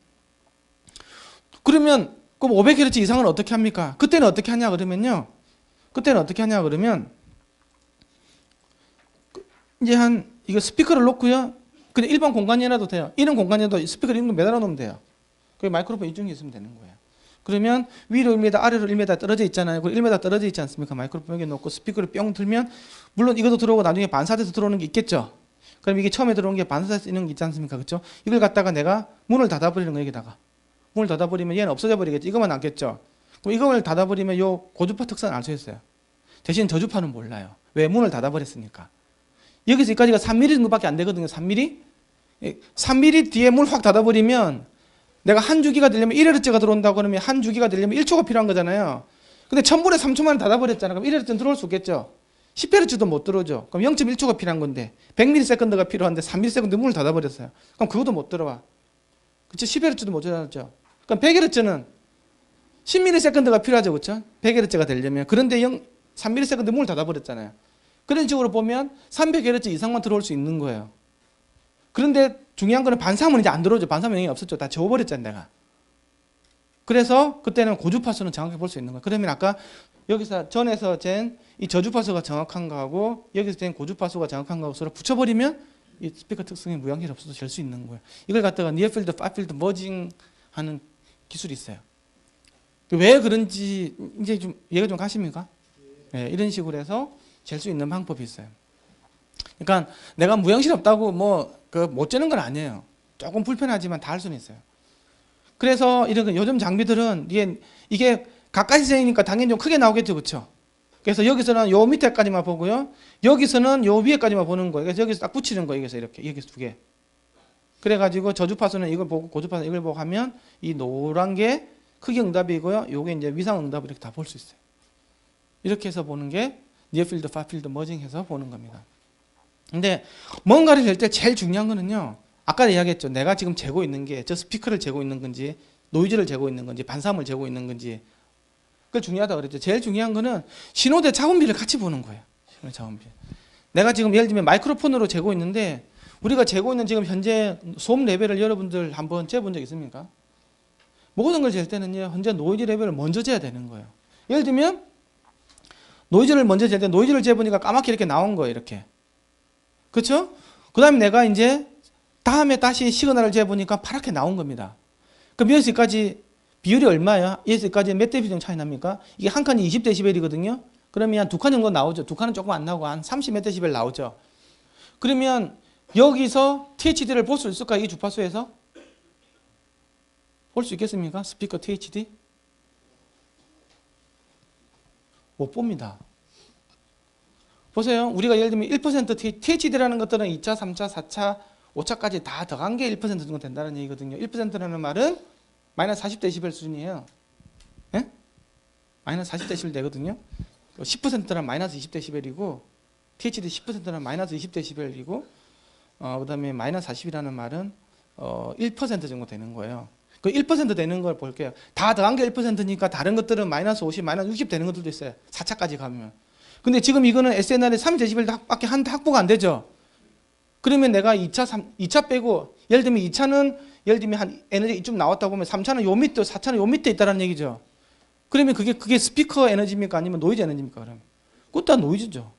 그러면 그럼 500Hz 이상은 어떻게 합니까? 그때는 어떻게 하냐 그러면요. 이제 이거 스피커를 놓고요. 그냥 일반 공간이라도 돼요. 이런 공간이라도 스피커를 이런 거 매달아 놓으면 돼요. 그 마이크로폰 이중에 있으면 되는 거예요. 그러면 위로 1m, 아래로 1m 떨어져 있잖아요. 그리고 1m 떨어져 있지 않습니까? 마이크로폰 여기 놓고 스피커를 뿅 들면 물론 이것도 들어오고 나중에 반사돼서 들어오는 게 있겠죠. 그럼 이게 처음에 들어온 게 반사돼서 있는 게 있지 않습니까? 그렇죠? 이걸 갖다가 내가 문을 닫아버리는 거예요. 여기다가. 문을 닫아버리면 얘는 없어져 버리겠죠. 이것만 남겠죠. 그럼 이걸 닫아버리면 요 고주파 특성을 알 수 있어요. 대신 저주파는 몰라요. 왜? 문을 닫아버렸으니까. 여기서 여기까지가 3mm 정도밖에 안 되거든요. 3mm? 3mm 뒤에 문 확 닫아버리면 내가 한 주기가 되려면 1Hz가 들어온다고 그러면 한 주기가 되려면 1초가 필요한 거잖아요. 근데 1000분의 3초만 닫아버렸잖아요. 그럼 1Hz는 들어올 수 있겠죠. 10Hz도 못 들어오죠. 그럼 0.1초가 필요한 건데 100ms가 필요한데 3ms 문을 닫아버렸어요. 그럼 그것도 못 들어와. 그렇죠? 10Hz도 못 들어왔죠. 그럼 100Hz는 10ms가 필요하죠. 그렇죠? 100Hz가 되려면. 그런데 3ms 문을 닫아버렸잖아요. 그런 식으로 보면 300Hz 이상만 들어올 수 있는 거예요. 그런데 중요한 거는 반사음은 이제 안 들어오죠. 반사음 영향이 없었죠. 다 지워버렸잖아요, 내가. 그래서 그때는 고주파수는 정확히 볼 수 있는 거예요. 그러면 아까 여기서 전에서 잰 이 저주파수가 정확한 거하고 여기서 잰 고주파수가 정확한 거하고 서로 붙여버리면 이 스피커 특성이 무향실이 없어도 잴 수 있는 거예요. 이걸 갖다가 니어필드, 파필드 머징 하는 기술이 있어요. 왜 그런지 이제 좀 이해가 좀 가십니까? 네, 이런 식으로 해서 잴 수 있는 방법이 있어요. 그러니까 내가 무향실이 없다고 못 재는 건 아니에요. 조금 불편하지만 다 할 수는 있어요. 그래서 이런 요즘 장비들은 이게 가까이 재니까 당연히 좀 크게 나오겠죠, 그렇죠? 그래서 여기서는 요 밑에까지만 보고요, 여기서는 요 위에까지만 보는 거예요. 그래서 여기서 딱 붙이는 거예요. 여기서 이렇게 여기서 두 개. 그래가지고 저주파수는 이걸 보고 고주파수 이걸 보고 하면 이 노란 게 크기 응답이고요, 요게 이제 위상 응답 이렇게 다 볼 수 있어요. 이렇게 해서 보는 게 니어필드, 파필드 머징해서 보는 겁니다. 근데 뭔가를 잴 때 제일 중요한 거는요, 아까 이야기했죠. 내가 지금 재고 있는 게 저 스피커를 재고 있는 건지 노이즈를 재고 있는 건지 반사음을 재고 있는 건지 그게 중요하다고 그랬죠. 제일 중요한 거는 신호대 자원비를 같이 보는 거예요. 신호대 자원비. 내가 지금 예를 들면 마이크로폰으로 재고 있는데 우리가 재고 있는 지금 현재 소음 레벨을 여러분들 한번 재본 적 있습니까? 모든 걸 잴 때는요, 현재 노이즈 레벨을 먼저 재야 되는 거예요. 예를 들면 노이즈를 먼저 잴 때 노이즈를 재보니까 까맣게 이렇게 나온 거예요. 이렇게. 그렇죠? 그 다음에 내가 이제 다음에 다시 시그널을 재보니까 파랗게 나온 겁니다. 그럼 여기까지 비율이 얼마야? 여기까지 몇 dB 정도 차이 납니까? 이게 한 칸이 20dB이거든요. 그러면 한 두 칸 정도 나오죠. 두 칸은 조금 안 나오고 한 30 몇 dB 나오죠. 그러면 여기서 THD를 볼 수 있을까요? 이 주파수에서? 볼 수 있겠습니까? 스피커 THD? 못 봅니다. 보세요. 우리가 예를 들면 1% THD라는 것들은 2차, 3차, 4차, 5차까지 다 더한 게 1% 정도 된다는 얘기거든요. 1%라는 말은 마이너스 40dB 수준이에요. 예? 마이너스 40dB 되거든요. 10%는 마이너스 20dB이고 THD 10%는 마이너스 20dB이고 그다음에 마이너스 40이라는 말은 1% 정도 되는 거예요. 그 1% 되는 걸 볼게요. 다 더한 게 1%니까 다른 것들은 마이너스 50, 마이너스 60 되는 것들도 있어요. 4차까지 가면. 근데 지금 이거는 SNR에 3dB밖에 확보가 안 되죠. 그러면 내가 2차 빼고 예를 들면 2차는 예를 들면 한 에너지 좀 나왔다 보면 3차는 요 밑에, 4차는 요 밑에 있다는 얘기죠. 그러면 그게 스피커 에너지입니까? 아니면 노이즈 에너지입니까? 그러면 그것도 다 노이즈죠.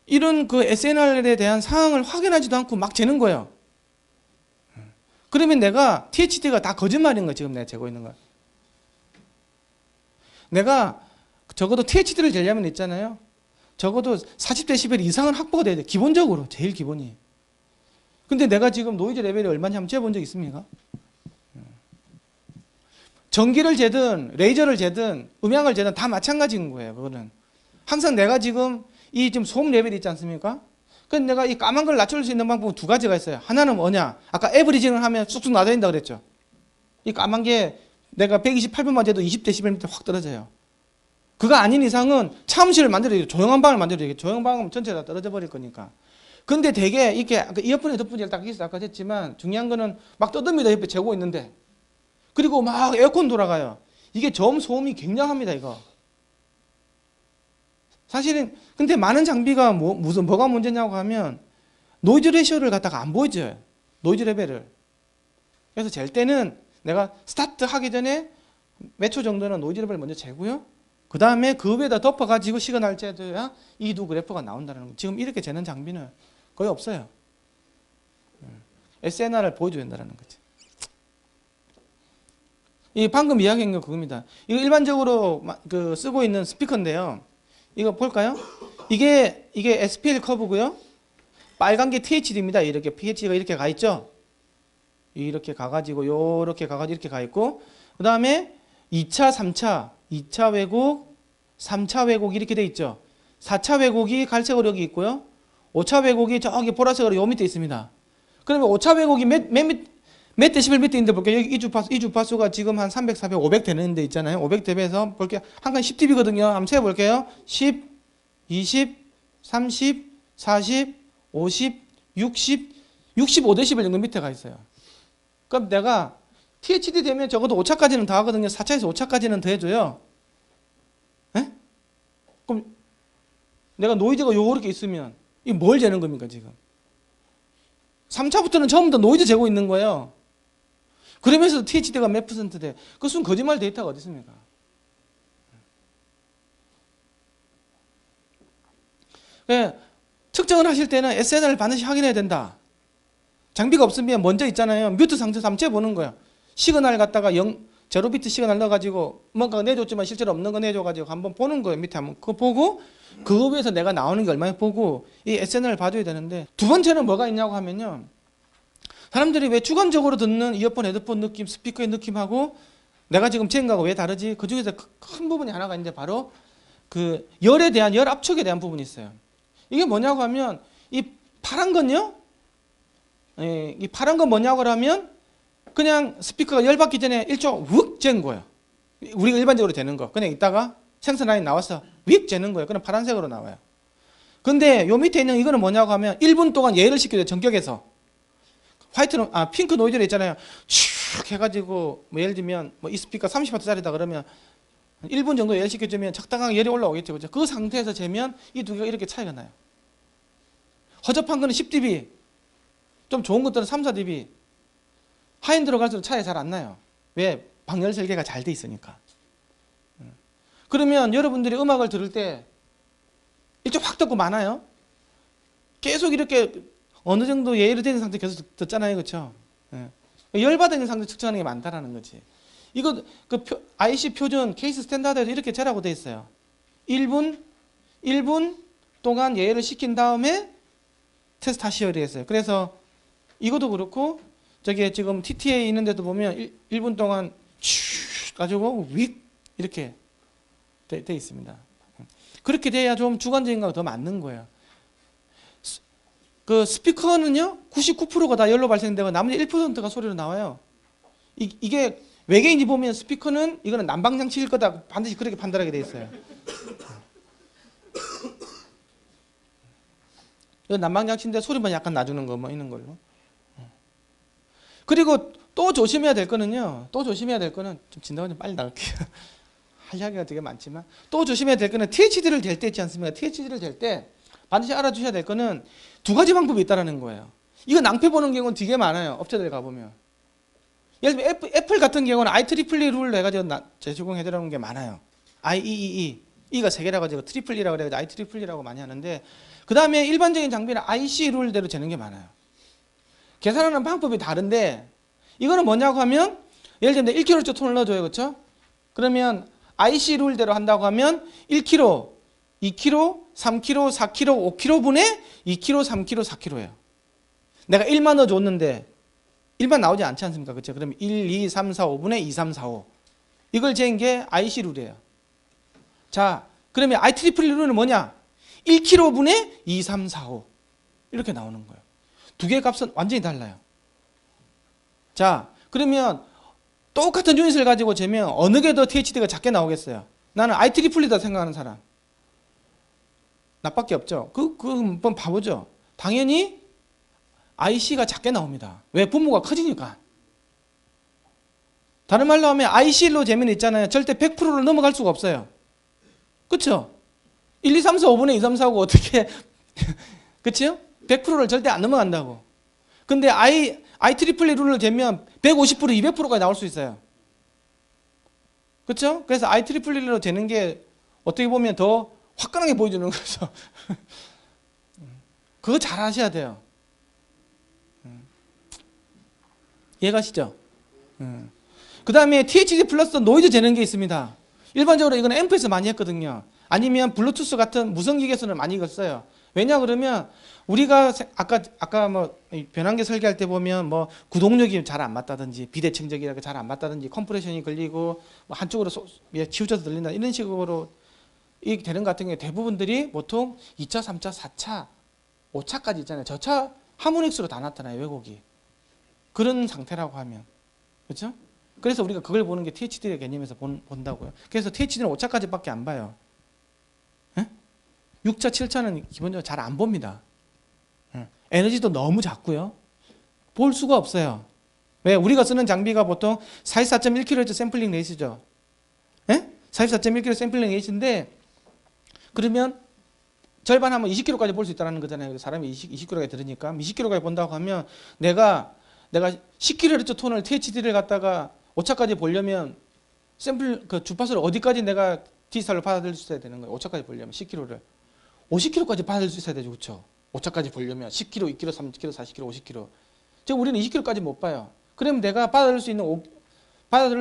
이런 그 SNR에 대한 사항을 확인하지도 않고 막 재는 거예요. 그러면 내가 THD가 다 거짓말인 거야. 지금 내가 재고 있는 거야. 내가 적어도 THD를 재려면 있잖아요. 적어도 40dB 이상은 확보가 돼야 돼. 기본적으로 제일 기본이. 근데 내가 지금 노이즈 레벨이 얼마인지 한번 재본 적 있습니까? 전기를 재든 레이저를 재든 음향을 재든 다 마찬가지인 거예요. 그거는 항상 내가 지금 이 지금 소음 레벨이 있지 않습니까? 그래서 내가 이 까만 걸 낮출 수 있는 방법은 두 가지가 있어요. 하나는 뭐냐? 아까 에브리징을 하면 쑥쑥 낮아진다 그랬죠. 이 까만 게 내가 128분만 재도 20dB 밑에 확 떨어져요. 그거 아닌 이상은 차음실을 만들어야 돼요. 조용한 방을 만들어야 돼요. 조용한 방은 전체가 다 떨어져 버릴 거니까. 근데 되게 이렇게 이어폰에 덮은 딱 있어 아까 했지만 중요한 거는 막 떠듭니다. 옆에 재고 있는데. 그리고 막 에어컨 돌아가요. 이게 저음 소음이 굉장합니다. 이거. 사실은 근데 많은 장비가 뭐가 문제냐고 하면 노이즈 레시오를 갖다가 안 보여줘요. 노이즈 레벨을. 그래서 잴 때는 내가 스타트 하기 전에 몇 초 정도는 노이즈 레벨을 먼저 재고요. 그 다음에 그 위에다 덮어가지고 시그널 재줘야 이 두 그래프가 나온다는 거. 지금 이렇게 재는 장비는 거의 없어요. SNR을 보여줘야 된다는 거지. 이 방금 이야기한 게 그겁니다. 이거 일반적으로 쓰고 있는 스피커인데요. 이거 볼까요? 이게 SPL 커브고요. 빨간 게 THD입니다. 이렇게 pH가 이렇게 가 있죠. 이렇게 가가지고 요렇게 가가지고 이렇게 가 있고 그 다음에 2차, 3차, 2차 왜곡, 3차 왜곡 이렇게 돼 있죠. 4차 왜곡이 갈색으로 여기 있고요. 5차 왜곡이 저기 보라색으로 요 밑에 있습니다. 그러면 5차 왜곡이 몇 데시벨 밑에 있는데 볼게요. 여기 이 주파수가 지금 한 300, 400, 500 되는 데 있잖아요. 500dB에서 볼게요. 한 칸 10dB거든요. 한번 세볼게요. 10, 20, 30, 40, 50, 60, 65dB 정도 밑에 가 있어요. 그럼 내가 THD 되면 적어도 5차까지는 더 하거든요. 4차에서 5차까지는 더 해줘요. 에? 그럼 내가 노이즈가 요렇게 있으면 이게 뭘 재는 겁니까 지금? 3차부터는 전부 다 노이즈 재고 있는 거예요. 그러면서 THD가 몇 퍼센트 돼? 그것은 거짓말 데이터가 어디 있습니까? 측정을 하실 때는 SNR을 반드시 확인해야 된다. 장비가 없으면 먼저 있잖아요. 뮤트 상태 잠재 보는 거야. 시그널 갖다가 0비트 시그널 넣어가지고 뭔가 내줬지만 실제로 없는 거 내줘가지고 한번 보는 거예요. 밑에 한번 그거 보고 그거 위해서 내가 나오는 게 얼마나 보고 이 SNR을 봐줘야 되는데 두 번째는 뭐가 있냐고 하면요. 사람들이 왜 주관적으로 듣는 이어폰, 헤드폰 느낌, 스피커의 느낌하고 내가 지금 재는 거하고 왜 다르지? 그 중에서 큰 부분이 하나가 있는데 바로 그 열에 대한 열 압축에 대한 부분이 있어요. 이게 뭐냐고 하면 이 파란 건요. 이 파란 건 뭐냐고 하면 그냥 스피커가 열 받기 전에 1초 욱 재는 거예요. 우리가 일반적으로 재는 거. 그냥 이따가 생선 라인 나와서 윅 재는 거예요. 그냥 파란색으로 나와요. 근데 요 밑에 있는 이거는 뭐냐고 하면 1분 동안 예를 시켜줘요. 전격에서. 핑크 노이즈를 있잖아요. 슉 해가지고 뭐 예를 들면 뭐 이 스피커 30W짜리다 그러면 1분 정도 예를 시켜주면 적당하게 열이 올라오겠죠. 그죠? 그 상태에서 재면 이 두 개가 이렇게 차이가 나요. 허접한 거는 10dB. 좀 좋은 것들은 3, 4dB. 하이엔드로 갈수록 차이 잘 안 나요. 왜? 방열 설계가 잘 돼 있으니까. 그러면 여러분들이 음악을 들을 때 일찍 확 듣고 많아요. 계속 이렇게 어느 정도 예의를 되는 상태 계속 듣잖아요. 그렇죠? 열받아 있는 상태 측정하는 게 많다라는 거지. 이거 IC 표준 케이스 스탠다드에도 이렇게 재라고 돼 있어요. 1분 동안 예의를 시킨 다음에 테스트 하시어야 했어요. 그래서 이것도 그렇고 저기 지금 TTA 있는데도 보면 1분 동안 쭉 가지고 윅 이렇게 돼 있습니다. 그렇게 돼야 좀 주관적인 거가 더 맞는 거예요. 그 스피커는요 99%가 다 열로 발생되고 나머지 1%가 소리로 나와요. 이게 외계인이 보면 스피커는 이거는 난방장치일 거다 반드시 그렇게 판단하게 돼 있어요. 이거 난방장치인데 소리만 약간 나주는 거 뭐 이런 걸로. 그리고 또 조심해야 될 거는요. 또 조심해야 될 거는 좀 진다고 좀 빨리 나갈게요. 할 이야기가 되게 많지만 또 조심해야 될 거는 THD를 댈 때 있지 않습니까? THD를 댈 때 반드시 알아두셔야 될 거는 두 가지 방법이 있다라는 거예요. 이거 낭패 보는 경우는 되게 많아요. 업체들 가보면. 예를 들면 애플 같은 경우는 IEEE 룰을 해가지고 제공해드리는 게 많아요. IEEE. E가 세 개라고 가지고 트리플이라고 그래가지고 IEEE라고 많이 하는데 그 다음에 일반적인 장비는 IC 룰대로 재는 게 많아요. 계산하는 방법이 다른데 이거는 뭐냐고 하면 예를 들면 1kg짜리 톤을 넣어줘요. 그렇죠? 그러면 IC 룰대로 한다고 하면 1kg, 2kg, 3kg, 4kg, 5kg 분의 2kg, 3kg, 4kg예요. 내가 1만 넣어줬는데 1만 나오지 않지 않습니까? 그렇죠? 그러면 1, 2, 3, 4, 5분의 2, 3, 4, 5 이걸 재는 게 IC 룰이에요. 자, 그러면 IEEE 룰은 뭐냐? 1kg 분의 2, 3, 4, 5 이렇게 나오는 거예요. 두 개의 값은 완전히 달라요. 자, 그러면 똑같은 유닛을 가지고 재면 어느 게 더 THD가 작게 나오겠어요? 나는 IEEE다 생각하는 사람. 나밖에 없죠. 한번 봐보죠. 당연히 IC가 작게 나옵니다. 왜? 분모가 커지니까. 다른 말로 하면 IC로 재면 있잖아요. 절대 100%를 넘어갈 수가 없어요. 그렇죠? 1, 2, 3, 4, 5분의 2, 3, 4, 5 어떻게 그렇죠? 100%를 절대 안 넘어간다고. 근데 IEEE 룰을 재면 150%, 200%까지 나올 수 있어요. 그렇죠? 그래서 IEEE로 재는 게 어떻게 보면 더 화끈하게 보여주는 거죠. 그거 잘 하셔야 돼요. 이해가시죠? 그 다음에 THD 플러스 노이즈 재는 게 있습니다. 일반적으로 이건 앰프에서 많이 했거든요. 아니면 블루투스 같은 무선기계에서는 많이 이걸 써요. 왜냐 그러면 우리가 아까 뭐 변환기 설계할 때 보면 뭐 구동력이 잘 안 맞다든지 비대칭적이라고 잘 안 맞다든지 컴프레션이 걸리고 뭐 한쪽으로 치우쳐서 들린다 이런 식으로 이 되는 것 같은 경우에 대부분들이 보통 2차, 3차, 4차, 5차까지 있잖아요. 저차 하모닉스로 다 나타나요. 왜곡이. 그런 상태라고 하면. 그렇죠? 그래서 우리가 그걸 보는 게 THD의 개념에서 본다고요. 그래서 THD는 5차까지밖에 안 봐요. 6차, 7차는 기본적으로 잘 안 봅니다. 에너지도 너무 작고요. 볼 수가 없어요. 왜? 우리가 쓰는 장비가 보통 44.1kHz 샘플링 레이스죠. 44.1kHz 샘플링 레이스인데 그러면 절반 하면 20kHz까지 볼 수 있다는 거잖아요. 사람이 20kHz까지 들으니까 20kHz까지 본다고 하면 내가 10kHz 톤을 THD를 갖다가 5차까지 보려면 샘플 그 주파수를 어디까지 내가 디지털로 받아들일 수 있어야 되는 거예요. 5차까지 보려면 10kHz를 50kHz까지 받아들일 수 있어야 되죠. 그렇죠? 5차까지 보려면 10kg, 2kg, 3kg, 40kg, 50kg. 지금 우리는 20kg까지 못 봐요. 그러면 내가 받아들일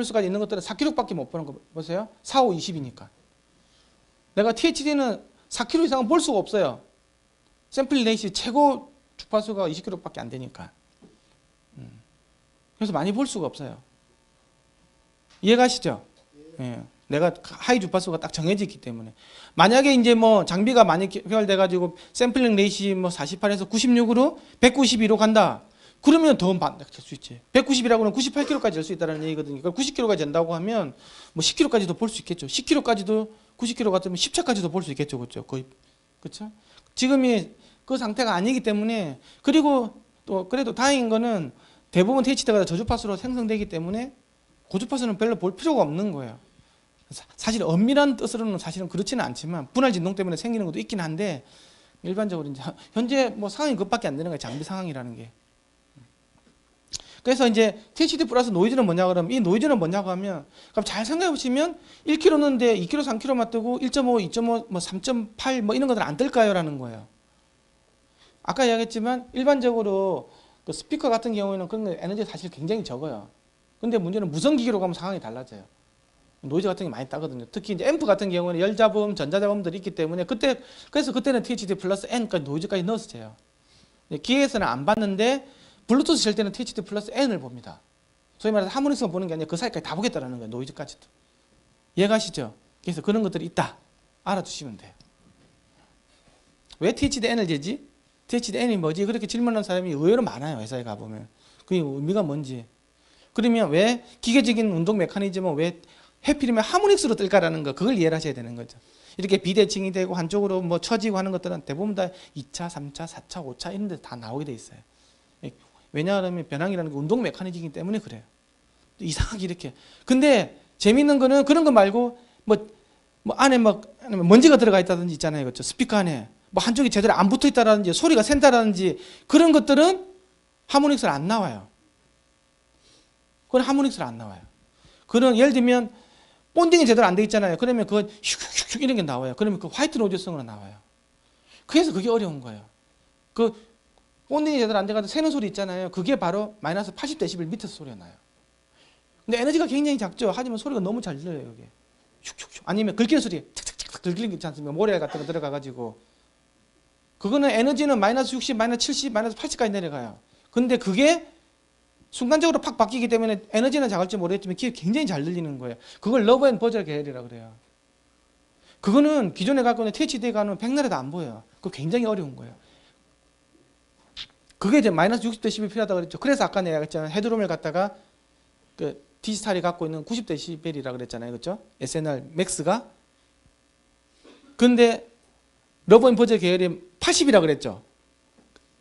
수가 있는 것들은 4kg밖에 못 보는 거 보세요. 4, 5, 20이니까. 내가 THD는 4kg 이상은 볼 수가 없어요. 샘플 레이시 최고 주파수가 20kg밖에 안 되니까. 그래서 많이 볼 수가 없어요. 이해가시죠? 예. 내가 하이 주파수가 딱 정해져 있기 때문에. 만약에 이제 뭐 장비가 많이 개발돼가지고 샘플링 레이시 뭐 48에서 96으로 192로 간다. 그러면 더 많이 될 수 있지. 190이라고는 98kg까지 될 수 있다는 얘기거든요. 90kg까지 된다고 하면 뭐 10kg까지도 볼 수 있겠죠. 10kg까지도 90kg 같으면 10차까지도 볼 수 있겠죠. 그렇죠? 거의 그렇죠? 지금이 그 상태가 아니기 때문에 그리고 또 그래도 다행인 거는 대부분 THD가 저주파수로 생성되기 때문에 고주파수는 별로 볼 필요가 없는 거예요. 사실 엄밀한 뜻으로는 사실은 그렇지는 않지만 분할 진동 때문에 생기는 것도 있긴 한데 일반적으로 이제 현재 뭐 상황이 그것밖에 안 되는 거예요. 장비 상황이라는 게. 그래서 이제 THD 플러스 노이즈는 뭐냐 그러면 이 노이즈는 뭐냐고 하면 그럼 잘 생각해 보시면 1kg 넣는데 2kg, 3kg만 뜨고 1.5, 2.5, 뭐 3.8 뭐 이런 것들 안 뜰까요? 라는 거예요. 아까 이야기했지만 일반적으로 그 스피커 같은 경우에는 그런 에너지가 사실 굉장히 적어요. 근데 문제는 무선기기로 가면 상황이 달라져요. 노이즈 같은 게 많이 따거든요. 특히 이제 앰프 같은 경우는 열잡음, 전자잡음들이 있기 때문에 그래서 그때는 THD 플러스 N까지 노이즈까지 넣어서 재요. 기계에서는 안 봤는데 블루투스 잴 때는 THD 플러스 N을 봅니다. 소위 말해서 하모닉스만 보는 게 아니라 그 사이까지 다 보겠다는 거예요. 노이즈까지도. 이해가시죠? 그래서 그런 것들이 있다. 알아두시면 돼요. 왜 THD N을 재지? THD N이 뭐지? 그렇게 질문하는 사람이 의외로 많아요. 회사에 가보면. 그게 의미가 뭔지. 그러면 왜 기계적인 운동 메커니즘은 왜 해필이면 하모닉스로 뜰까라는 거, 그걸 이해를 하셔야 되는 거죠. 이렇게 비대칭이 되고 한쪽으로 뭐 처지고 하는 것들은 대부분 다 2차, 3차, 4차, 5차 이런 데 다 나오게 돼 있어요. 왜냐하면 변항이라는 게 운동 메커니즘이기 때문에 그래요. 이상하게 이렇게. 근데 재밌는 거는 그런 거 말고 뭐 안에 막 먼지가 들어가 있다든지 있잖아요. 그렇죠? 스피커 안에 뭐 한쪽이 제대로 안 붙어 있다라든지 소리가 샌다라든지 그런 것들은 하모닉스를 안 나와요. 그건 하모닉스를 안 나와요. 그런 예를 들면 본딩이 제대로 안 돼 있잖아요. 그러면 그건 슉슉슉 이런 게 나와요. 그러면 그 화이트 노이즈성으로 나와요. 그래서 그게 어려운 거예요. 그 본딩이 제대로 안 돼가지고 새는 소리 있잖아요. 그게 바로 마이너스 80dB 밑에서 소리가 나요. 근데 에너지가 굉장히 작죠. 하지만 소리가 너무 잘 들려요. 이게 슉슉슉. 아니면 긁히는 소리 탁탁탁 긁히는 게 있지 않습니까? 모래 같은 거 들어가가지고 그거는 에너지는 마이너스 60, 마이너스 70, 마이너스 80까지 내려가요. 근데 그게 순간적으로 팍 바뀌기 때문에 에너지는 작을지 모르겠지만 귀에 굉장히 잘 들리는 거예요. 그걸 러브 앤 버저 계열이라고 그래요. 그거는 기존에 갖고 있는 THD에 가는 백날에도 안 보여요. 그거 굉장히 어려운 거예요. 그게 이제 마이너스 60dB 필요하다고 그랬죠. 그래서 아까 내가 했잖아요. 헤드룸을 갖다가 그 디지털이 갖고 있는 90dB이라고 그랬잖아요. 그렇죠? SNR 맥스가. 근데 러브 앤 버저 계열이 80이라고 그랬죠.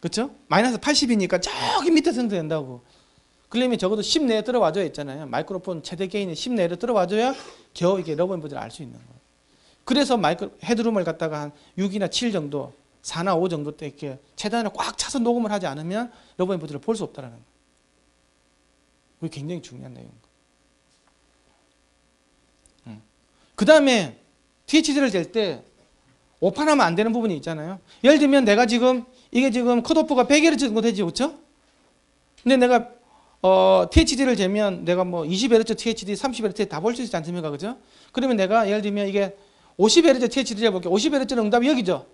그렇죠? 마이너스 80이니까 저기 밑에서 된다고. 그러면 적어도 10 내에 들어와줘야 있잖아요. 마이크로폰 최대 게인이 10 내로 들어와줘야 겨우 이게 러브 앤 버저를 알 수 있는 거예요. 그래서 헤드룸을 갖다가 한 6이나 7 정도, 4나 5 정도 때 이렇게 최단을 꽉 차서 녹음을 하지 않으면 러브 앤 버저를 볼 수 없다는 거예요. 그게 굉장히 중요한 내용입니다. 그 다음에 THD를 잴 때 오판하면 안 되는 부분이 있잖아요. 예를 들면 내가 지금 이게 지금 컷오프가 100Hz 정도 되지, 그렇죠? 근데 내가 THD를 재면 내가 뭐 20Hz THD, 30Hz 다 볼 수 있지 않습니까? 그죠? 그러면 내가 예를 들면 이게 50Hz THD 해볼게요. 50Hz는 응답이 여기죠?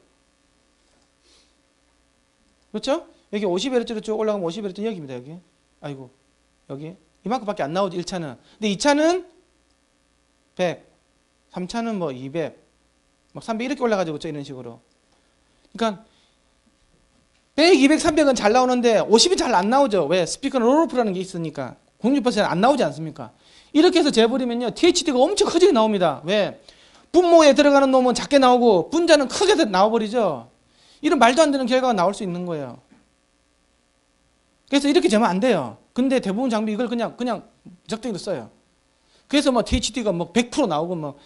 그렇죠? 여기 50Hz로 쭉 올라가면 50Hz는 여기입니다. 여기. 아이고. 여기. 이만큼밖에 안 나오죠. 1차는. 근데 2차는 100. 3차는 뭐 200. 막 300 이렇게 올라가죠. 그렇죠? 이런 식으로. 그러니까 100, 200, 300은 잘 나오는데 50이 잘 안 나오죠. 왜? 스피커는 롤오프라는 게 있으니까. 06%는 안 나오지 않습니까? 이렇게 해서 재버리면요. THD가 엄청 커지게 나옵니다. 왜? 분모에 들어가는 놈은 작게 나오고 분자는 크게 나와버리죠. 이런 말도 안 되는 결과가 나올 수 있는 거예요. 그래서 이렇게 재면 안 돼요. 근데 대부분 장비 이걸 그냥 적당히로 써요. 그래서 뭐 THD가 뭐 100% 나오고 뭐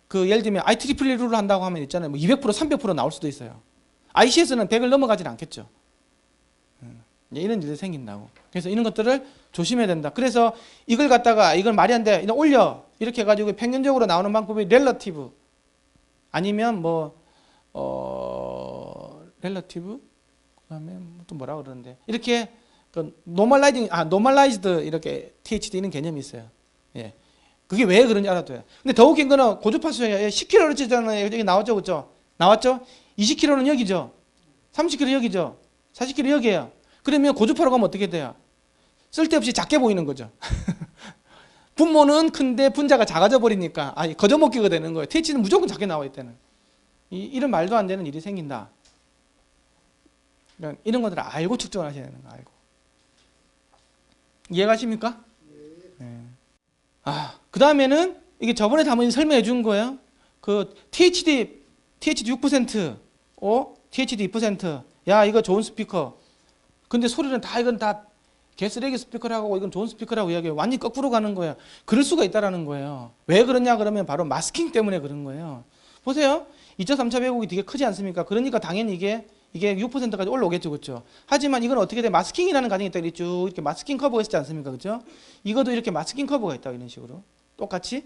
그 예를 들면 IEEE 룰을 한다고 하면 있잖아요. 뭐 200%, 300% 나올 수도 있어요. ICS는 100을 넘어가지는 않겠죠. 이런 일이 생긴다고. 그래서 이런 것들을 조심해야 된다. 그래서 이걸 갖다가 이건 말이 안 돼. 그냥 올려. 이렇게 해가지고 평균적으로 나오는 방법이 렐러티브. 아니면 렐러티브? 그 다음에 또 뭐라 그러는데. 이렇게 노멀라이즈드 이렇게 THD는 개념이 있어요. 예. 그게 왜 그런지 알아둬요. 근데 더 웃긴 거는 고주파수에 10kHz잖아요. 여기 나왔죠, 그렇죠? 나왔죠? 20kHz는 여기죠. 30kHz 여기죠. 40kHz 여기에요. 그러면 고주파로 가면 어떻게 돼요? 쓸데없이 작게 보이는 거죠. 분모는 큰데 분자가 작아져 버리니까 거저먹기가 되는 거예요. TH는 무조건 작게 나와 있다는. 이런 말도 안 되는 일이 생긴다. 그러니까 이런 것들을 알고 측정을 하셔야 되는 거 알고. 이해가십니까? 네. 그 다음에는 이게 저번에 한번 설명해 준 거예요. 그 THD 6%, THD 2%. 야, 이거 좋은 스피커. 근데 소리는 이건 다 개쓰레기 스피커라고 이건 좋은 스피커라고 이야기해요. 완전히 거꾸로 가는 거예요. 그럴 수가 있다라는 거예요. 왜 그러냐 그러면 바로 마스킹 때문에 그런 거예요. 보세요. 2차, 3차 왜곡이 되게 크지 않습니까? 그러니까 당연히 이게 6%까지 올라오겠죠. 그렇죠? 하지만 이건 어떻게 돼? 마스킹이라는 과정이 있다. 쭉 이렇게 마스킹 커브가 있지 않습니까? 그렇죠? 이것도 이렇게 마스킹 커브가 있다. 이런 식으로. 똑같이.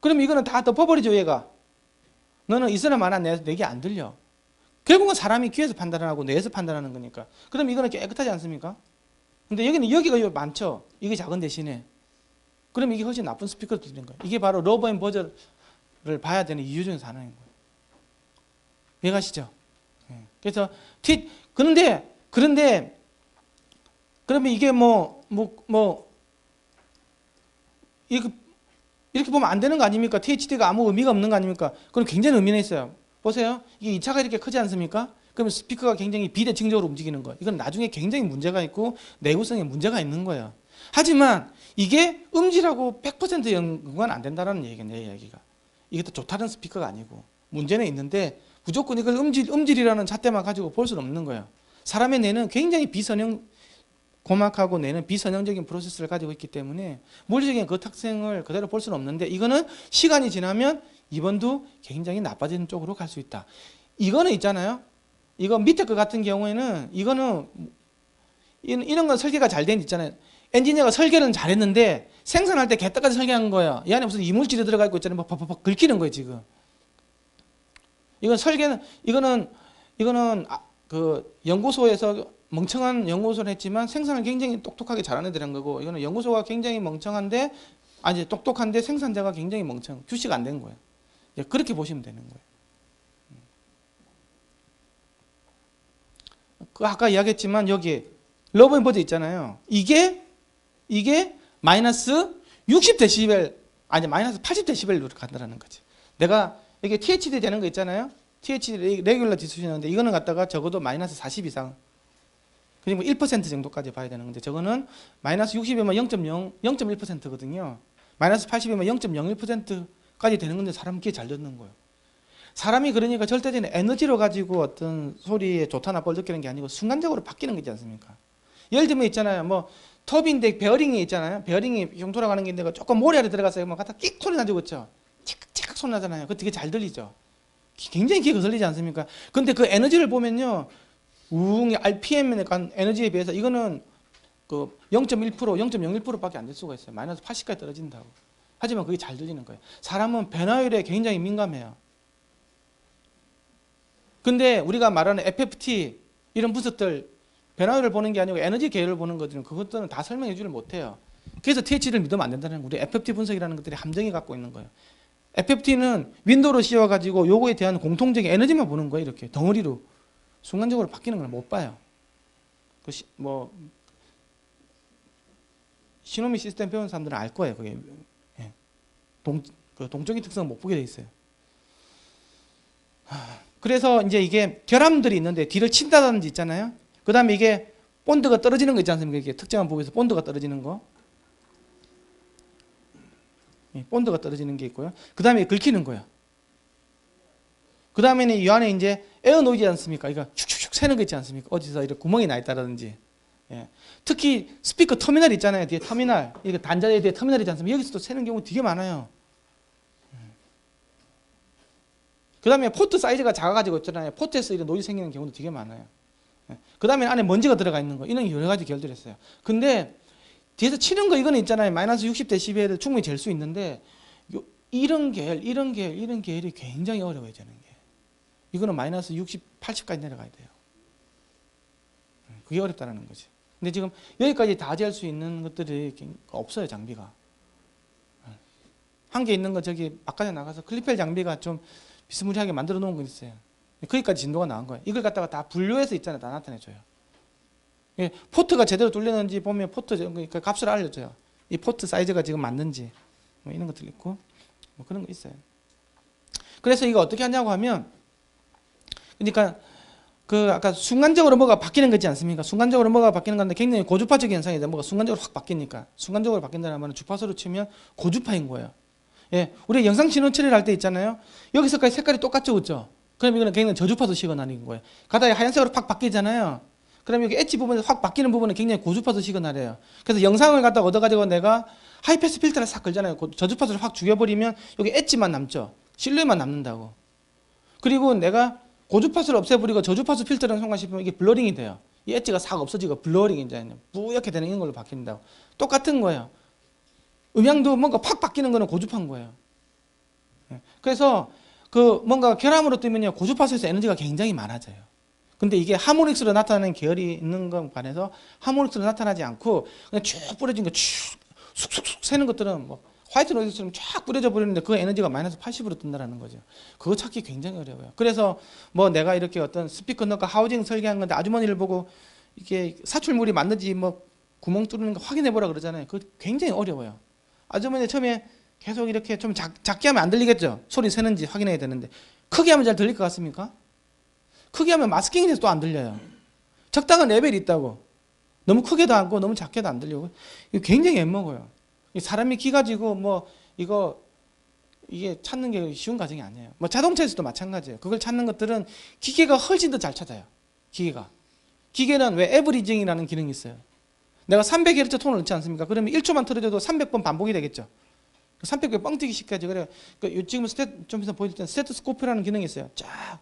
그럼 이거는 다 덮어버리죠. 얘가. 너는 있으나 마나 내게 안 들려. 결국은 사람이 귀에서 판단하고 뇌에서 판단하는 거니까. 그럼 이거는 깨끗하지 않습니까? 근데 여기가 많죠. 이게 작은 대신에. 그럼 이게 훨씬 나쁜 스피커로 들리는 거예요. 이게 바로 러브 앤 버저를 봐야 되는 이유 중에서 하나인 거예요. 이해가시죠? 그래서 그런데 그러면 이게 이렇게 보면 안 되는 거 아닙니까? THD가 아무 의미가 없는 거 아닙니까? 그럼 굉장히 의미는 있어요. 보세요. 이게 2차가 이렇게 크지 않습니까? 그러면 스피커가 굉장히 비대칭적으로 움직이는 거예요. 이건 나중에 굉장히 문제가 있고 내구성에 문제가 있는 거예요. 하지만 이게 음질하고 100% 연구가 안 된다는 얘기예요. 내 이야기가. 이게 또 좋다는 스피커가 아니고 문제는 있는데 무조건 이걸 음질이라는 잣대만 가지고 볼 수는 없는 거예요. 사람의 뇌는 굉장히 고막하고 뇌는 비선형적인 프로세스를 가지고 있기 때문에 물리적인 그 특성을 그대로 볼 수는 없는데 이거는 시간이 지나면 이번도 굉장히 나빠지는 쪽으로 갈 수 있다. 이거는 있잖아요. 이거 밑에 거 같은 경우에는 이거는 이런 건 설계가 잘 된 있잖아요. 엔지니어가 설계는 잘했는데 생산할 때 개떡같이 설계한 거예요. 이 안에 무슨 이물질이 들어가 있고 있잖아요. 막 팍팍팍 긁히는 거예요 지금. 이건 설계는 이거는 그 연구소에서 멍청한 연구소를 했지만 생산을 굉장히 똑똑하게 잘하는 애들인 거고 이거는 연구소가 굉장히 멍청한데 아니 똑똑한데 생산자가 굉장히 규식 안 된 거예요. 그렇게 보시면 되는 거예요. 그 아까 이야기했지만 여기 러브앤버드 있잖아요. 이게 마이너스 60데시벨 아니 마이너스 80데시벨로 간다는 거지. 내가 이게 THD 되는 거 있잖아요. THD 레귤러 디스토션인데 이거는 갖다가 적어도 마이너스 40 이상 그리고 1% 정도까지 봐야 되는 건데 저거는 마이너스 60이면 0.1%거든요. 마이너스 80이면 0.01%까지 되는 건데 사람은 그게 잘 듣는 거예요. 사람이 그러니까 절대적인 에너지로 가지고 어떤 소리에 좋다 나빠를 느끼는 게 아니고 순간적으로 바뀌는 거지 않습니까? 예를 들면 있잖아요. 뭐 터빈데 베어링이 있잖아요. 베어링이 좀 돌아가는 게 있는데 조금 모래 안에 들어가서 뭐 갖다 끽 소리 나죠. 그렇죠? 칙칙 소리 나잖아요. 그거 되게 잘 들리죠. 굉장히 귀에 거슬리지 않습니까? 근데 그 에너지를 보면요. RPM에 간 에너지에 비해서 이거는 그 0.1%, 0.01%밖에 안 될 수가 있어요. 마이너스 80까지 떨어진다고. 하지만 그게 잘 들리는 거예요. 사람은 변화율에 굉장히 민감해요. 근데 우리가 말하는 FFT 이런 분석들 변화율을 보는 게 아니고 에너지 계열을 보는 것들은 그것들은 다 설명해 주를 못해요. 그래서 TH를 믿으면 안 된다는 거예요. 우리 FFT 분석이라는 것들이 함정이 갖고 있는 거예요. FFT는 윈도우로 씌워가지고 요거에 대한 공통적인 에너지만 보는 거예요. 이렇게 덩어리로. 순간적으로 바뀌는 걸 못 봐요. 시노미 시스템 배운 사람들은 알 거예요. 그게 동적인 특성을 못 보게 돼 있어요. 그래서 이제 이게 결함들이 있는데 뒤를 친다든지 있잖아요. 그 다음에 이게 본드가 떨어지는 거 있지 않습니까? 이게 특정한 부분에서 본드가 떨어지는 거. 본드가 떨어지는 게 있고요. 그 다음에 긁히는 거예요. 그 다음에는 이 안에 이제 에어 노이즈 않습니까? 이거 슉슉슉 새는 거 있지 않습니까? 어디서 이렇게 구멍이 나 있다든지. 예. 특히 스피커 터미널 있잖아요. 뒤에 터미널. 이거 단자에 뒤에 터미널이지 않습니까? 여기서도 새는 경우 되게 많아요. 그 다음에 포트 사이즈가 작아가지고 있잖아요. 포트에서 이런 노이즈 생기는 경우도 되게 많아요. 예. 그 다음에 안에 먼지가 들어가 있는 거. 이런 여러 가지 결들이 있어요. 근데 뒤에서 치는 거 이거는 있잖아요. 마이너스 60데시벨을 충분히 잴 수 있는데 이런 계열이 굉장히 어려워요. 저는 게. 이거는 마이너스 60, 80까지 내려가야 돼요. 그게 어렵다는 거지. 근데 지금 여기까지 다 잴 수 있는 것들이 없어요. 장비가. 한 개 있는 거 저기 바깥에 나가서 클리펠 장비가 좀 비스무리하게 만들어 놓은 거 있어요. 거기까지 진도가 나온 거예요. 이걸 갖다가 다 분류해서 있잖아요. 다 나타내줘요. 포트가 제대로 뚫렸는지 보면 포트 그 값을 알려줘요. 이 포트 사이즈가 지금 맞는지 뭐 이런 것들 있고 뭐 그런 거 있어요. 그래서 이거 어떻게 하냐고 하면 그러니까 그 아까 순간적으로 뭐가 바뀌는 거지 않습니까? 순간적으로 뭐가 바뀌는 건데 굉장히 고주파적인 현상이다. 뭐가 순간적으로 확 바뀌니까 순간적으로 바뀐다는 말은 주파수로 치면 고주파인 거예요. 예, 우리 영상 신호 처리를 할 때 있잖아요. 여기서까지 색깔이 똑같죠, 그렇죠? 그럼 이거는 굉장히 저주파수 시그널인 거예요. 가다가 하얀색으로 팍 바뀌잖아요. 그럼 여기 엣지 부분에서 확 바뀌는 부분은 굉장히 고주파수 시그널이에요. 그래서 영상을 갖다 얻어가지고 내가 하이패스 필터를 싹 걸잖아요. 저주파수를 확 죽여버리면 여기 엣지만 남죠. 실루엣만 남는다고. 그리고 내가 고주파수를 없애버리고 저주파수 필터를 성공시키면 이게 블러링이 돼요. 이 엣지가 싹 없어지고 블러링이 이제 뿌옇게 되는 이런 걸로 바뀐다고. 똑같은 거예요. 음향도 뭔가 팍 바뀌는 거는 고주파인 거예요. 그래서 그 뭔가 결함으로 뜨면요 고주파수에서 에너지가 굉장히 많아져요. 근데 이게 하모닉스로 나타나는 계열이 있는 것에 반해서 하모닉스로 나타나지 않고 그냥 쭉 뿌려진 거 쭉 쑥쑥쑥 새는 것들은 뭐 화이트 노이즈처럼 쫙 뿌려져 버리는데 그 에너지가 마이너스 80으로 뜬다는 거죠. 그거 찾기 굉장히 어려워요. 그래서 뭐 내가 이렇게 어떤 스피커 넣고 하우징 설계한 건데 아주머니를 보고 이게 사출물이 맞는지 뭐 구멍 뚫는 거 확인해 보라 그러잖아요. 그거 굉장히 어려워요. 아주머니 처음에 계속 이렇게 좀 작게 하면 안 들리겠죠. 소리 새는지 확인해야 되는데 크게 하면 잘 들릴 것 같습니까? 크게 하면 마스킹이 돼서 또 안 들려요. 적당한 레벨이 있다고. 너무 크게도 안고 너무 작게도 안 들리고 이거 굉장히 애먹어요. 사람이 기 가지고 뭐 이게 찾는 게 쉬운 과정이 아니에요. 뭐 자동차에서도 마찬가지예요. 그걸 찾는 것들은 기계가 훨씬 더 잘 찾아요. 기계는 왜 에브리징이라는 기능이 있어요. 내가 300Hz 톤을 넣지 않습니까? 그러면 1초만 틀어줘도 300번 반복이 되겠죠. 300번 뻥튀기 시켜야지. 그래요. 지금 좀 이따 보여줄 때 스테토스코프라는 기능이 있어요. 쫙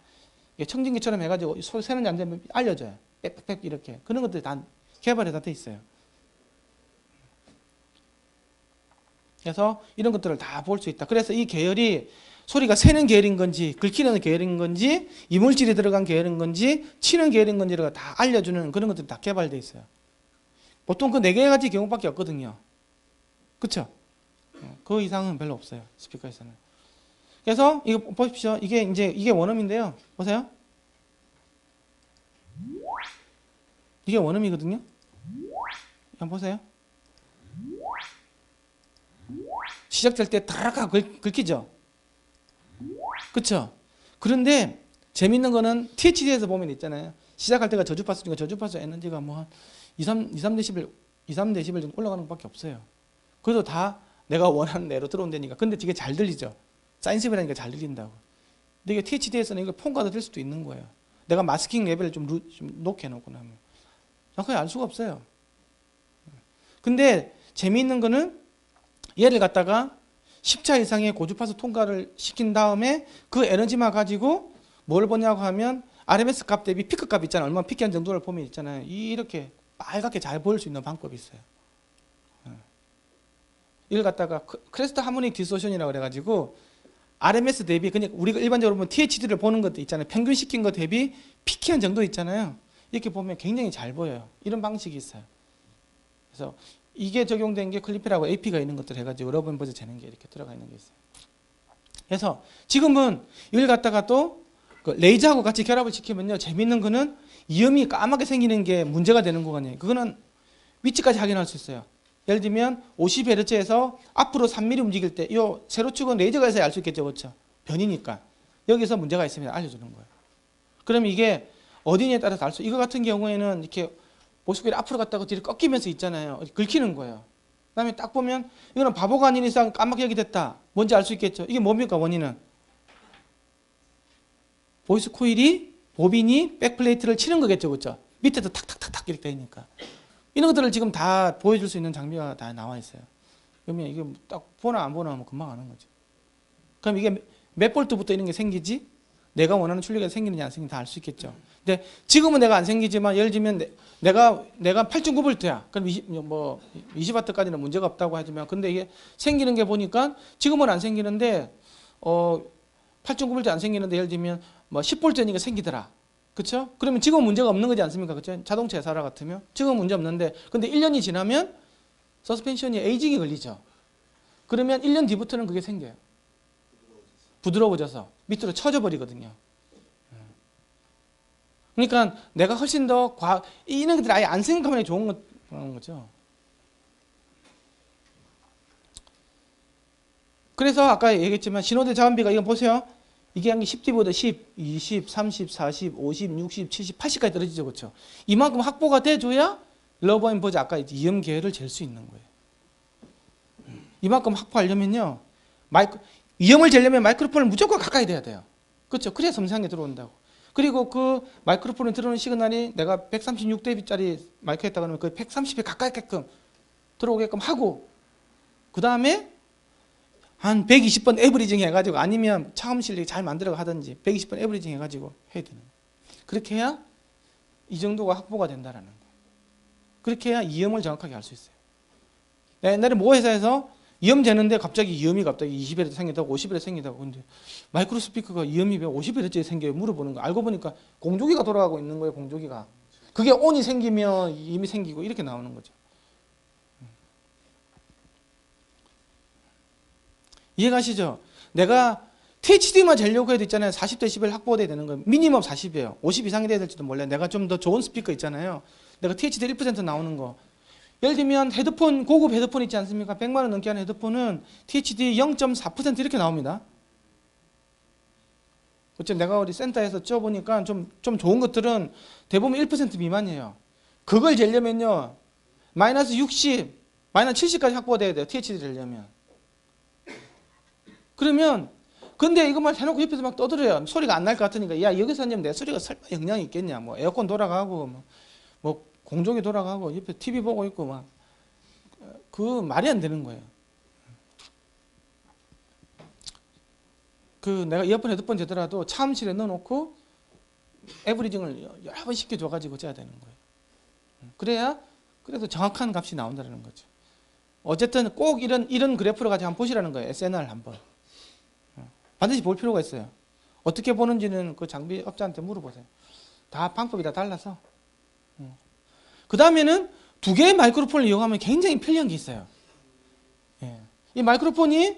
청진기처럼 해가지고 소리 새는지 안 되면 알려줘요. 빽빽빽 이렇게. 그런 것들이 다 개발이 다 돼 있어요. 그래서 이런 것들을 다 볼 수 있다. 그래서 이 계열이 소리가 새는 계열인 건지 긁히는 계열인 건지 이물질이 들어간 계열인 건지 치는 계열인 건지를 다 알려주는 그런 것들이 다 개발되어 있어요. 보통 그 4가지 경우밖에 없거든요. 그렇죠? 그 이상은 별로 없어요. 스피커에서는. 그래서 이거 보십시오. 이게 원음인데요. 보세요. 이게 원음이거든요. 한번 보세요. 시작될 때 다락하고 긁히죠? 그렇죠? 그런데 재밌는 거는 THD에서 보면 있잖아요. 시작할 때가 저주파수니까 저주파수 에너지가 뭐 한 2-3데시벨 정도 올라가는 것밖에 없어요. 그래도 다 내가 원하는 대로 들어온다니까. 근데 되게 잘 들리죠? 사인스웨이라니까 잘 들린다고. 근데 이게 THD에서는 이거 폰과도 될 수도 있는 거예요. 내가 마스킹 레벨을 좀 높게 해놓고 나면 정확하게 알 수가 없어요. 근데 재미있는 거는 얘를 갖다가 10차 이상의 고주파수 통과를 시킨 다음에 그 에너지만 가지고 뭘 보냐고 하면 RMS 값 대비 피크 값 있잖아요. 얼마나 피크한 정도를 보면 있잖아요. 이렇게 빨갛게 잘 보일 수 있는 방법이 있어요. 이걸 갖다가 크레스트 하모닉 디소션이라고 그래가지고 RMS 대비 그냥 우리가 일반적으로 보면 THD를 보는 것도 있잖아요. 평균 시킨 것 대비 피크한 정도 있잖아요. 이렇게 보면 굉장히 잘 보여요. 이런 방식이 있어요. 그래서 이게 적용된 게 클리피라고 AP가 있는 것들 해가지고 러브 앤 버즈 재는 게 이렇게 들어가 있는 게 있어요. 그래서 지금은 이걸 갖다가 또 레이저하고 같이 결합을 시키면요. 재밌는 거는 이음이 까맣게 생기는 게 문제가 되는 거거든요. 그거는 위치까지 확인할 수 있어요. 예를 들면 50Hz에서 앞으로 3mm 움직일 때 이 세로축은 레이저가 있어야 알 수 있겠죠. 그렇죠? 변이니까. 여기서 문제가 있으면 알려주는 거예요. 그럼 이게 어디냐에 따라서 알 수 이거 같은 경우에는 이렇게 보시고 앞으로 갔다가 뒤로 꺾이면서 있잖아요. 긁히는 거예요. 그 다음에 딱 보면 이거는 바보가 아닌 이상 까맣게 여기 됐다. 뭔지 알 수 있겠죠. 이게 뭡니까 원인은? 보이스 코일이 보빈이 백플레이트를 치는 거겠죠. 그렇죠? 밑에도 탁탁탁탁 이렇게 되니까. 이런 것들을 지금 다 보여줄 수 있는 장비가 다 나와 있어요. 그러면 이게 딱 보나 안 보나 하면 금방 아는 거죠. 그럼 이게 몇 볼트부터 이런 게 생기지? 내가 원하는 출력이 생기느냐 안 생기느냐 다 알 수 있겠죠. 근데 지금은 내가 안 생기지만 예를 들면 내가 8.9V야. 그럼 20W까지는 문제가 없다고 하지만 근데 이게 생기는 게 보니까 지금은 안 생기는데 8.9V 안 생기는데 예를 들면 뭐 10V니까 생기더라. 그렇죠? 그러면 지금 문제가 없는 거지 않습니까? 그렇죠? 자동차 회사라 같으면 지금 문제 없는데 근데 1년이 지나면 서스펜션이 에이징이 걸리죠. 그러면 1년 뒤부터는 그게 생겨요. 부드러워져서 밑으로 쳐져 버리거든요. 그러니까 내가 훨씬 더 이런 것들 아예 안 생각하면 좋은 거죠. 그래서 아까 얘기했지만 신호대 자원비가 이거 보세요. 이게 한 10D보다 10, 20, 30, 40, 50, 60, 70, 80까지 떨어지죠. 그렇죠? 이만큼 확보가 돼줘야 러브 앤 버즈 아까 이음 계열을 잴 수 있는 거예요. 이만큼 확보하려면요. 이음을 재려면 마이크로폰을 무조건 가까이 돼야 돼요. 그렇죠? 그래야 섬세한 게 들어온다고. 그리고 그 마이크로폰에 들어오는 시그널이 내가 136dB짜리 마이크 했다 그러면 그 130에 가까이게끔 들어오게끔 하고 그 다음에 한 120번 에브리징 해가지고 아니면 차음 실력이 잘 만들어 하든지 120번 에브리징 해가지고 해야 되는 거예요. 그렇게 해야 이 정도가 확보가 된다라는 거예요. 그렇게 해야 이음을 정확하게 알 수 있어요. 옛날에 모 회사에서 이음 재는데 갑자기 이음이 갑자기 20Hz 생긴다고 50Hz 생긴다고 근데 마이크로 스피커가 이음이 왜 50Hz에 생겨요? 물어보는 거. 알고 보니까 공조기가 돌아가고 있는 거예요. 공조기가. 그게 온이 생기면 이음이 생기고 이렇게 나오는 거죠. 이해가시죠? 내가 THD만 재려고 해도 있잖아요. 40dB 확보돼야 되는 거예요. 미니멈 40이에요. 50 이상이 돼야 될지도 몰라요. 내가 좀 더 좋은 스피커 있잖아요. 내가 THD 1% 나오는 거. 예를 들면 헤드폰, 고급 헤드폰 있지 않습니까? 100만 원 넘게 하는 헤드폰은 THD 0.4% 이렇게 나옵니다. 그렇죠? 내가 우리 센터에서 쪄보니까 좀 좋은 것들은 대부분 1% 미만이에요. 그걸 재려면요 마이너스 60, 마이너스 70까지 확보가 돼야 돼요. THD 재려면. 그러면 근데 이것만 해놓고 옆에서 막 떠들어요. 소리가 안 날 것 같으니까 야 여기서 하면 내 소리가 설마 영향이 있겠냐. 뭐 에어컨 돌아가고 뭐 공조기 돌아가고 옆에 TV 보고 있고 막 그 말이 안 되는 거예요. 그 내가 이어폰 헤드폰 되더라도 차음실에 넣어놓고 에브리징을 여러 번 시켜줘가지고 째야 되는 거예요. 그래야 그래도 정확한 값이 나온다는 거죠. 어쨌든 꼭 이런 그래프를 가지고 한번 보시라는 거예요. SNR 한번. 반드시 볼 필요가 있어요. 어떻게 보는지는 그 장비업자한테 물어보세요. 다 방법이 다 달라서. 그 다음에는 두 개의 마이크로폰을 이용하면 굉장히 편리한 게 있어요. 예. 이 마이크로폰이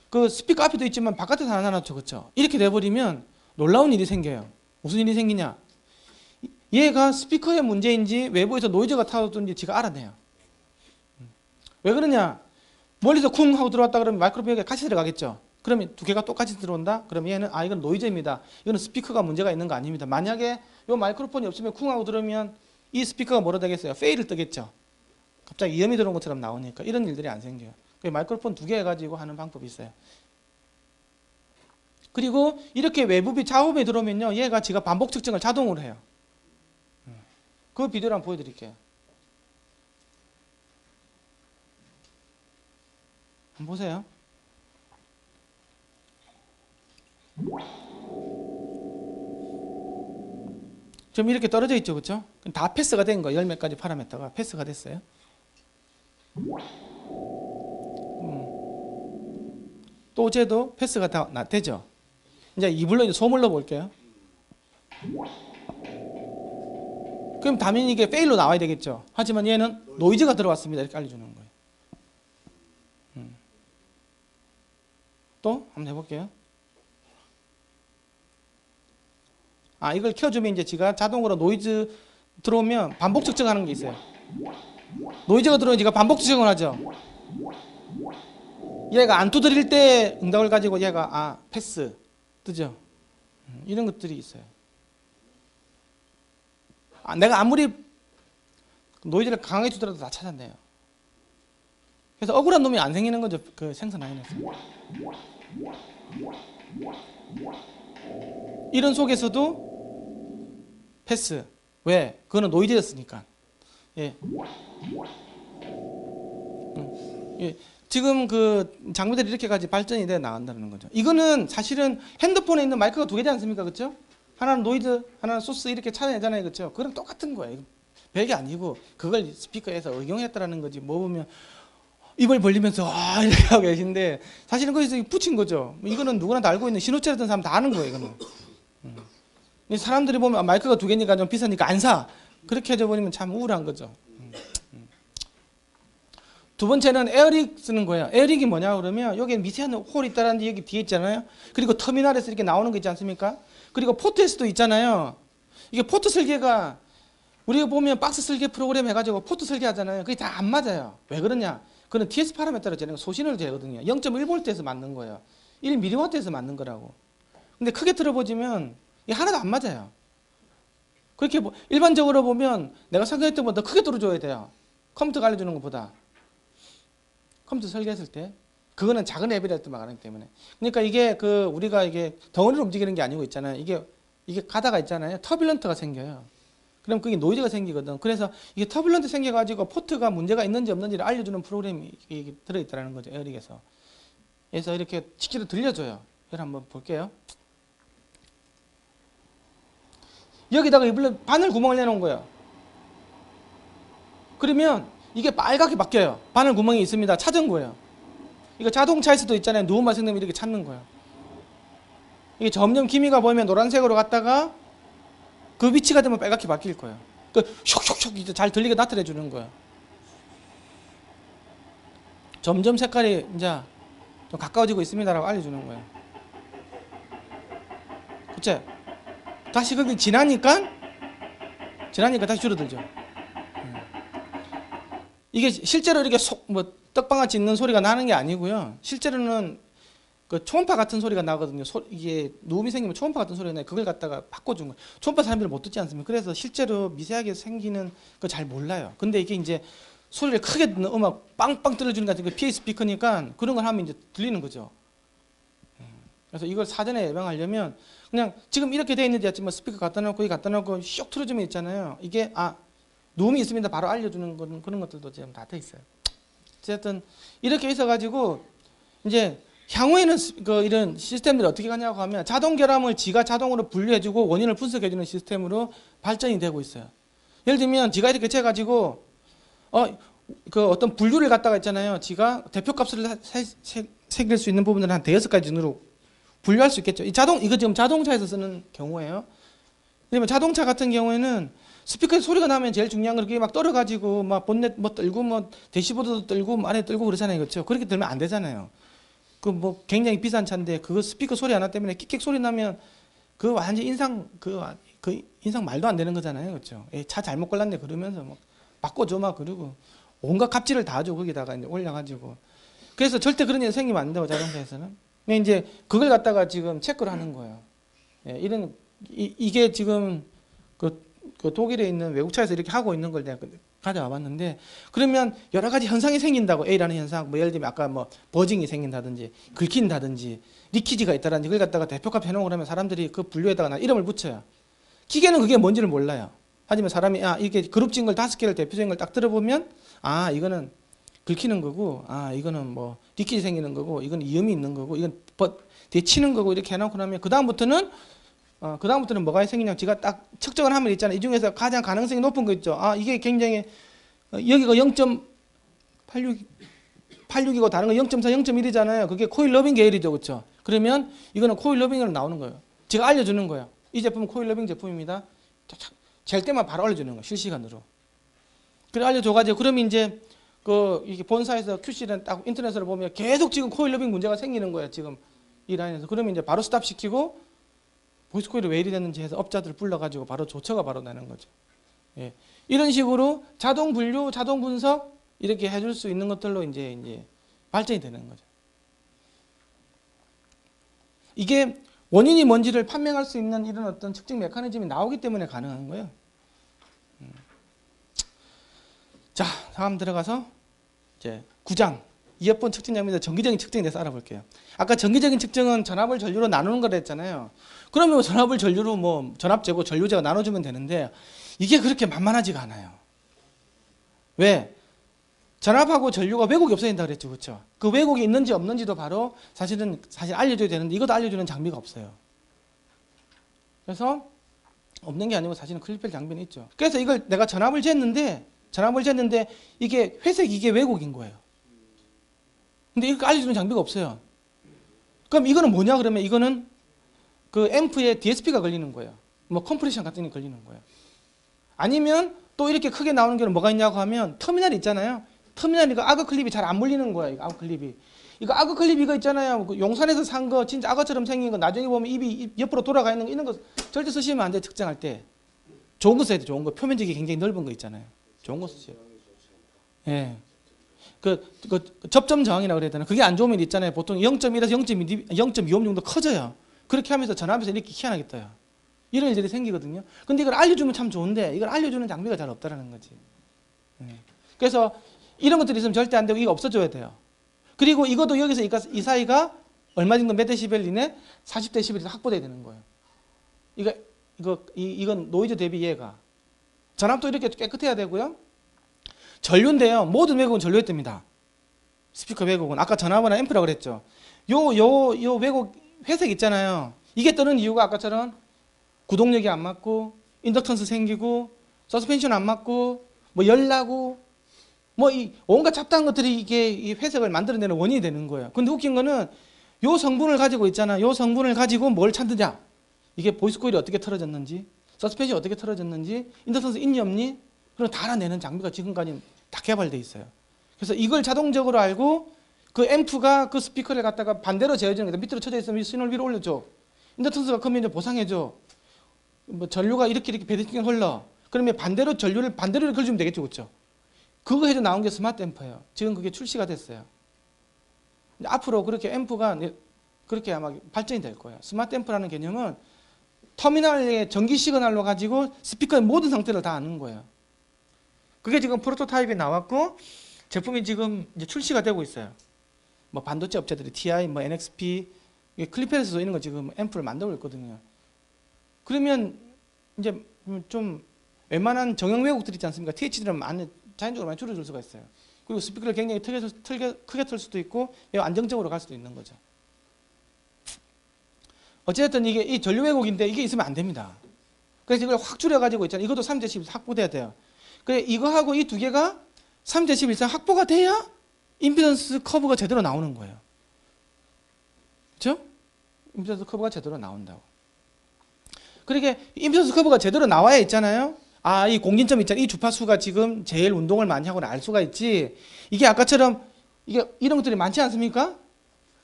그 스피커 앞에도 있지만 바깥에서 하나 놔죠, 그렇죠? 이렇게 돼버리면 놀라운 일이 생겨요. 무슨 일이 생기냐? 얘가 스피커의 문제인지 외부에서 노이즈가 타오르는지 지가 알아내요. 왜 그러냐? 멀리서 쿵 하고 들어왔다 그러면 마이크로폰에 같이 들어가겠죠. 그러면 두 개가 똑같이 들어온다? 그러면 얘는 이건 노이즈입니다. 이거는 스피커가 문제가 있는 거 아닙니다. 만약에 이 마이크로폰이 없으면 쿵 하고 들으면 이 스피커가 뭐라 되겠어요? 페일을 뜨겠죠. 갑자기 위험이 들어온 것처럼 나오니까 이런 일들이 안 생겨요. 마이크로폰 두 개 해가지고 하는 방법이 있어요. 그리고 이렇게 외부비 좌우음이 들어오면요, 얘가 지가 반복 측정을 자동으로 해요. 그 비디오를 한번 보여드릴게요. 한번 보세요. 지금 이렇게 떨어져 있죠, 그렇죠? 다 패스가 된 거예요. 열 몇 가지 파라미터가 패스가 됐어요. 또 쟤도 패스가 다 되죠. 이제 이불로 이제 소물로 볼게요. 그럼 당연히 이게 페일로 나와야 되겠죠. 하지만 얘는 노이즈가 들어왔습니다. 이렇게 알려주는 거예요. 또 한번 해볼게요. 이걸 켜주면 이제 지가 자동으로 노이즈 들어오면 반복 측정하는 게 있어요. 노이즈가 들어오면 지가 반복 측정을 하죠. 얘가 안 두드릴 때 응답을 가지고 얘가 패스 뜨죠. 이런 것들이 있어요. 내가 아무리 노이즈를 강하게 주더라도 다 찾아내요. 그래서 억울한 놈이 안 생기는 거죠. 그 생선 라인에서. 이런 속에서도 패스. 왜? 그거는 노이즈였으니까. 예. 예. 지금 그 장비들이 이렇게까지 발전이 돼 나간다는 거죠. 이거는 사실은 핸드폰에 있는 마이크가 두 개지 않습니까? 그렇죠? 하나는 노이즈, 하나는 소스 이렇게 찾아내잖아요. 그렇죠? 그건 똑같은 거예요. 별게 아니고 그걸 스피커에서 응용했다라는 거지. 뭐 보면 입을 벌리면서 이렇게 하고 계신데 사실은 거기서 붙인 거죠. 이거는 누구나 다 알고 있는 신호체라던 사람 다 아는 거예요. 이거는. 사람들이 보면 마이크가 두 개니까 좀 비싸니까 안 사. 그렇게 해줘버리면 참 우울한 거죠. 두 번째는 에어릭 쓰는 거예요. 에어릭이 뭐냐 그러면 여기에 미세한 홀이 있다는 게 여기 뒤에 있잖아요. 그리고 터미널에서 이렇게 나오는 거 있지 않습니까? 그리고 포트에서도 있잖아요. 이게 포트 설계가 우리가 보면 박스 설계 프로그램 해가지고 포트 설계하잖아요. 그게 다 안 맞아요. 왜 그러냐? 그건 TS 파라미터로 재는 소신을 재거든요. 0.1V에서 맞는 거예요. 1mW에서 맞는 거라고. 근데 크게 들어보시면 이게 하나도 안 맞아요. 그렇게 일반적으로 보면 내가 생각했던 것보다 더 크게 들어줘야 돼요. 컴퓨터가 알려주는 것보다. 컴퓨터 설계했을 때 그거는 작은 앱이라도 말하기 때문에. 그러니까 이게 우리가 이게 덩어리로 움직이는 게 아니고 있잖아요. 이게 가다가 있잖아요. 터뷸런트가 생겨요. 그럼 그게 노이즈가 생기거든. 그래서 이게 터뷸런트 생겨가지고 포트가 문제가 있는지 없는지를 알려주는 프로그램이 들어있다는 거죠. 에어릭에서. 그래서 이렇게 직기로 들려줘요. 이걸 한번 볼게요. 여기다가 이불로 바늘 구멍을 내놓은 거예요. 그러면 이게 빨갛게 바뀌어요. 바늘 구멍이 있습니다. 찾은 거예요. 이거 자동차에서도 있잖아요. 누운만 생기면 이렇게 찾는 거예요. 이게 점점 기미가 보이면 노란색으로 갔다가 그 위치가 되면 빨갛게 바뀔 거예요. 그 슉슉슉 이제 잘 들리게 나타내 주는 거예요. 점점 색깔이 이제 좀 가까워지고 있습니다라고 알려주는 거예요. 그치? 다시 거기 지나니까 다시 줄어들죠. 이게 실제로 이렇게 떡방아찌 있는 소리가 나는 게 아니고요. 실제로는 그 초음파 같은 소리가 나거든요. 이게 누움이 생기면 초음파 같은 소리가 나요. 그걸 갖다가 바꿔준 거예요. 초음파 사람들은 못 듣지 않습니까? 그래서 실제로 미세하게 생기는 거 잘 몰라요. 근데 이게 이제 소리를 크게 듣는 음악 빵빵 들려주는 것 같은 그 PA 스피커니까 그런 걸 하면 이제 들리는 거죠. 그래서 이걸 사전에 예방하려면 그냥 지금 이렇게 돼 있는데 뭐 스피커 갖다 놓고 이 갖다 놓고 슉 틀어주면 있잖아요. 이게 누움이 있습니다. 바로 알려주는 그런 것들도 지금 다 돼 있어요. 어쨌든 이렇게 있어가지고 이제 향후에는 이런 시스템들이 어떻게 가냐고 하면 자동 결함을 지가 자동으로 분류해주고 원인을 분석해주는 시스템으로 발전이 되고 있어요. 예를 들면 지가 이렇게 재가지고 어떤 분류를 갖다가 있잖아요. 지가 대표값을 새길 수 있는 부분을 한 5가지 순으로 분류할 수 있겠죠. 이거 지금 자동차에서 쓰는 경우예요. 그러면 자동차 같은 경우에는 스피커에 소리가 나면 제일 중요한 건 그게 막 떨어가지고 막 본넷 뭐 떨고 뭐 대시보드도 떨고 안에 떨고 그러잖아요. 그렇죠? 그렇게 들면 안 되잖아요. 그 뭐 굉장히 비싼 차인데 그거 스피커 소리 하나 때문에 끽끽 소리 나면 그 완전 그 인상 말도 안 되는 거잖아요. 그렇죠? 차 잘못 골랐네 그러면서 막 바꿔줘 막 그러고 온갖 갑질을 다 하죠. 거기다가 이제 올려가지고. 그래서 절대 그런 일 생기면 안 돼요. 자동차에서는. 근데 이제 그걸 갖다가 지금 체크를 하는 거예요. 이게 지금 그 독일에 있는 외국차에서 이렇게 하고 있는 걸 내가 가져와 봤는데 그러면 여러 가지 현상이 생긴다고 A라는 현상 뭐 예를 들면 아까 뭐 버징이 생긴다든지 긁힌다든지 리키지가 있다든지 그걸 갖다가 대표값 해놓고 그러면 사람들이 그 분류에다가 이름을 붙여요. 기계는 그게 뭔지를 몰라요. 하지만 사람이 이렇게 그룹진 걸 5개를 대표적인 걸 딱 들어보면 이거는 긁히는 거고 이거는 뭐 리키지 생기는 거고 이건 이음이 있는 거고 이건 뒤에 치는 거고 이렇게 해놓고 나면 그다음부터는 뭐가 생기냐면 지가 딱 측정을 하면 있잖아요. 이 중에서 가장 가능성이 높은 거 있죠. 이게 굉장히 여기가 0.86이고 다른 거 0.4, 0.1이잖아요. 그게 코일 러빙 계열이죠. 그렇죠? 그러면 이거는 코일 러빙으로 나오는 거예요. 제가 알려주는 거예요. 이 제품은 코일 러빙 제품입니다. 잴 때만 바로 알려주는 거예요. 실시간으로. 그래 알려줘가지고 그러면 이제 이게 본사에서 QC는 딱 인터넷으로 보면 계속 지금 코일 러빙 문제가 생기는 거예요. 지금 이 라인에서. 그러면 이제 바로 스탑 시키고 보이스 코일이 왜 이리 됐는지 해서 업자들 불러가지고 바로 조처가 바로 나는 거죠. 이런 식으로 자동 분류, 자동 분석 이렇게 해줄 수 있는 것들로 이제 발전이 되는 거죠. 이게 원인이 뭔지를 판명할 수 있는 이런 어떤 측정 메커니즘이 나오기 때문에 가능한 거예요. 자, 다음 들어가서 이제 9장 이어폰 측정 장비에서 정기적인 측정에 대해서 알아볼게요. 아까 정기적인 측정은 전압을 전류로 나누는 거라 했잖아요. 그러면 전압을 전류로 뭐 전압제고 전류제가 나눠주면 되는데 이게 그렇게 만만하지가 않아요. 왜? 전압하고 전류가 왜곡이 없어야 된다 그랬죠. 그렇죠? 그 왜곡이 있는지 없는지도 사실 알려줘야 되는데 이것도 알려주는 장비가 없어요. 그래서 없는 게 아니고 사실은 클리펠 장비는 있죠. 그래서 이걸 내가 전압을 쟀는데 이게 회색 이게 왜곡인 거예요. 근데 이거 알려주는 장비가 없어요. 그럼 이거는 뭐냐 그러면 이거는 그 앰프에 DSP가 걸리는 거예요. 뭐 컴프레션 같은 게 걸리는 거예요. 아니면 또 이렇게 크게 나오는 게 뭐가 있냐고 하면 터미널이 있잖아요. 터미널 이거 악어 클립이 잘 안 물리는 거예요. 이거 악어 클립이. 이거 악어 클립 이거 있잖아요. 그 용산에서 산 거 진짜 악어처럼 생긴 거 나중에 보면 입이 옆으로 돌아가 있는 거 이런 거 절대 쓰시면 안 돼요. 측정할 때. 좋은 거 써야 돼. 좋은 거. 표면적이 굉장히 넓은 거 있잖아요. 좋은 거 쓰세요. 예. 접점 저항이라고 그래야 되나? 그게 안 좋으면 있잖아요. 보통 0.1에서 0.25 정도 커져요. 그렇게 하면서 전압에서 이렇게 희한하게 떠요. 이런 일들이 생기거든요. 근데 이걸 알려주면 참 좋은데 이걸 알려주는 장비가 잘 없다라는 거지. 그래서 이런 것들이 있으면 절대 안 되고 이거 없어져야 돼요. 그리고 이것도 여기서 이 사이가 얼마 정도 몇 데시벨 이내? 40데시벨이 확보돼야 되는 거예요. 이건 노이즈 대비 얘가. 전압도 이렇게 깨끗해야 되고요. 전류인데요. 모든 왜곡은 전류에 뜹니다. 스피커 왜곡은. 아까 전압이나 앰프라고 그랬죠. 요 왜곡 회색 있잖아요. 이게 뜨는 이유가 아까처럼 구동력이 안 맞고 인덕턴스 생기고 서스펜션 안 맞고 뭐 열나고 뭐 이 온갖 잡다한 것들이 이게 이 회색을 만들어내는 원인이 되는 거예요. 근데 웃긴 거는 요 성분을 가지고 있잖아. 요 성분을 가지고 뭘 찾느냐. 이게 보이스 코일이 어떻게 틀어졌는지 서스펜션이 어떻게 틀어졌는지 인덕턴스 있니 없니 그런 다 알아내는 장비가 지금까지 다 개발돼 있어요. 그래서 이걸 자동적으로 알고 그 앰프가 그 스피커를 갖다가 반대로 재어지는 거예요. 밑으로 쳐져 있으면 신호를 위로 올려줘. 인덕턴스가 크면 이제 보상해줘. 뭐 전류가 이렇게 배드킹을 흘러. 그러면 전류를 반대로 걸주면 되겠죠. 그렇죠? 그거 해서 나온 게 스마트 앰프예요. 지금 그게 출시가 됐어요. 앞으로 그렇게 앰프가 그렇게 아마 발전이 될 거예요. 스마트 앰프라는 개념은 터미널의 전기 시그널로 가지고 스피커의 모든 상태를 다 아는 거예요. 그게 지금 프로토타입이 나왔고 제품이 지금 이제 출시가 되고 있어요. 뭐 반도체 업체들이 TI, 뭐 NXP, 클리펜에서도 이런 거 지금 앰프를 만들고 있거든요. 그러면 이제 좀 웬만한 정형 왜곡들 있지 않습니까? TH들은 자연적으로 많이 줄여줄 수가 있어요. 그리고 스피커를 굉장히 크게 틀 수도 있고 매우 안정적으로 갈 수도 있는 거죠. 어쨌든 이게 이 전류 왜곡인데 이게 있으면 안 됩니다. 그래서 이걸 확 줄여가지고 있잖아요. 이것도 3대11 확보돼야 돼요. 그래 이거하고 이 두 개가 3대11 이상 확보가 돼야 임피던스 커브가 제대로 나오는 거예요. 그렇죠? 임피던스 커브가 제대로 나온다고. 그러니까 임피던스 커브가 제대로 나와야 있잖아요. 아, 이 공진점 있잖아요. 이 주파수가 지금 제일 운동을 많이 하고는 알 수가 있지. 이게 아까처럼 이게 이런 것들이 많지 않습니까?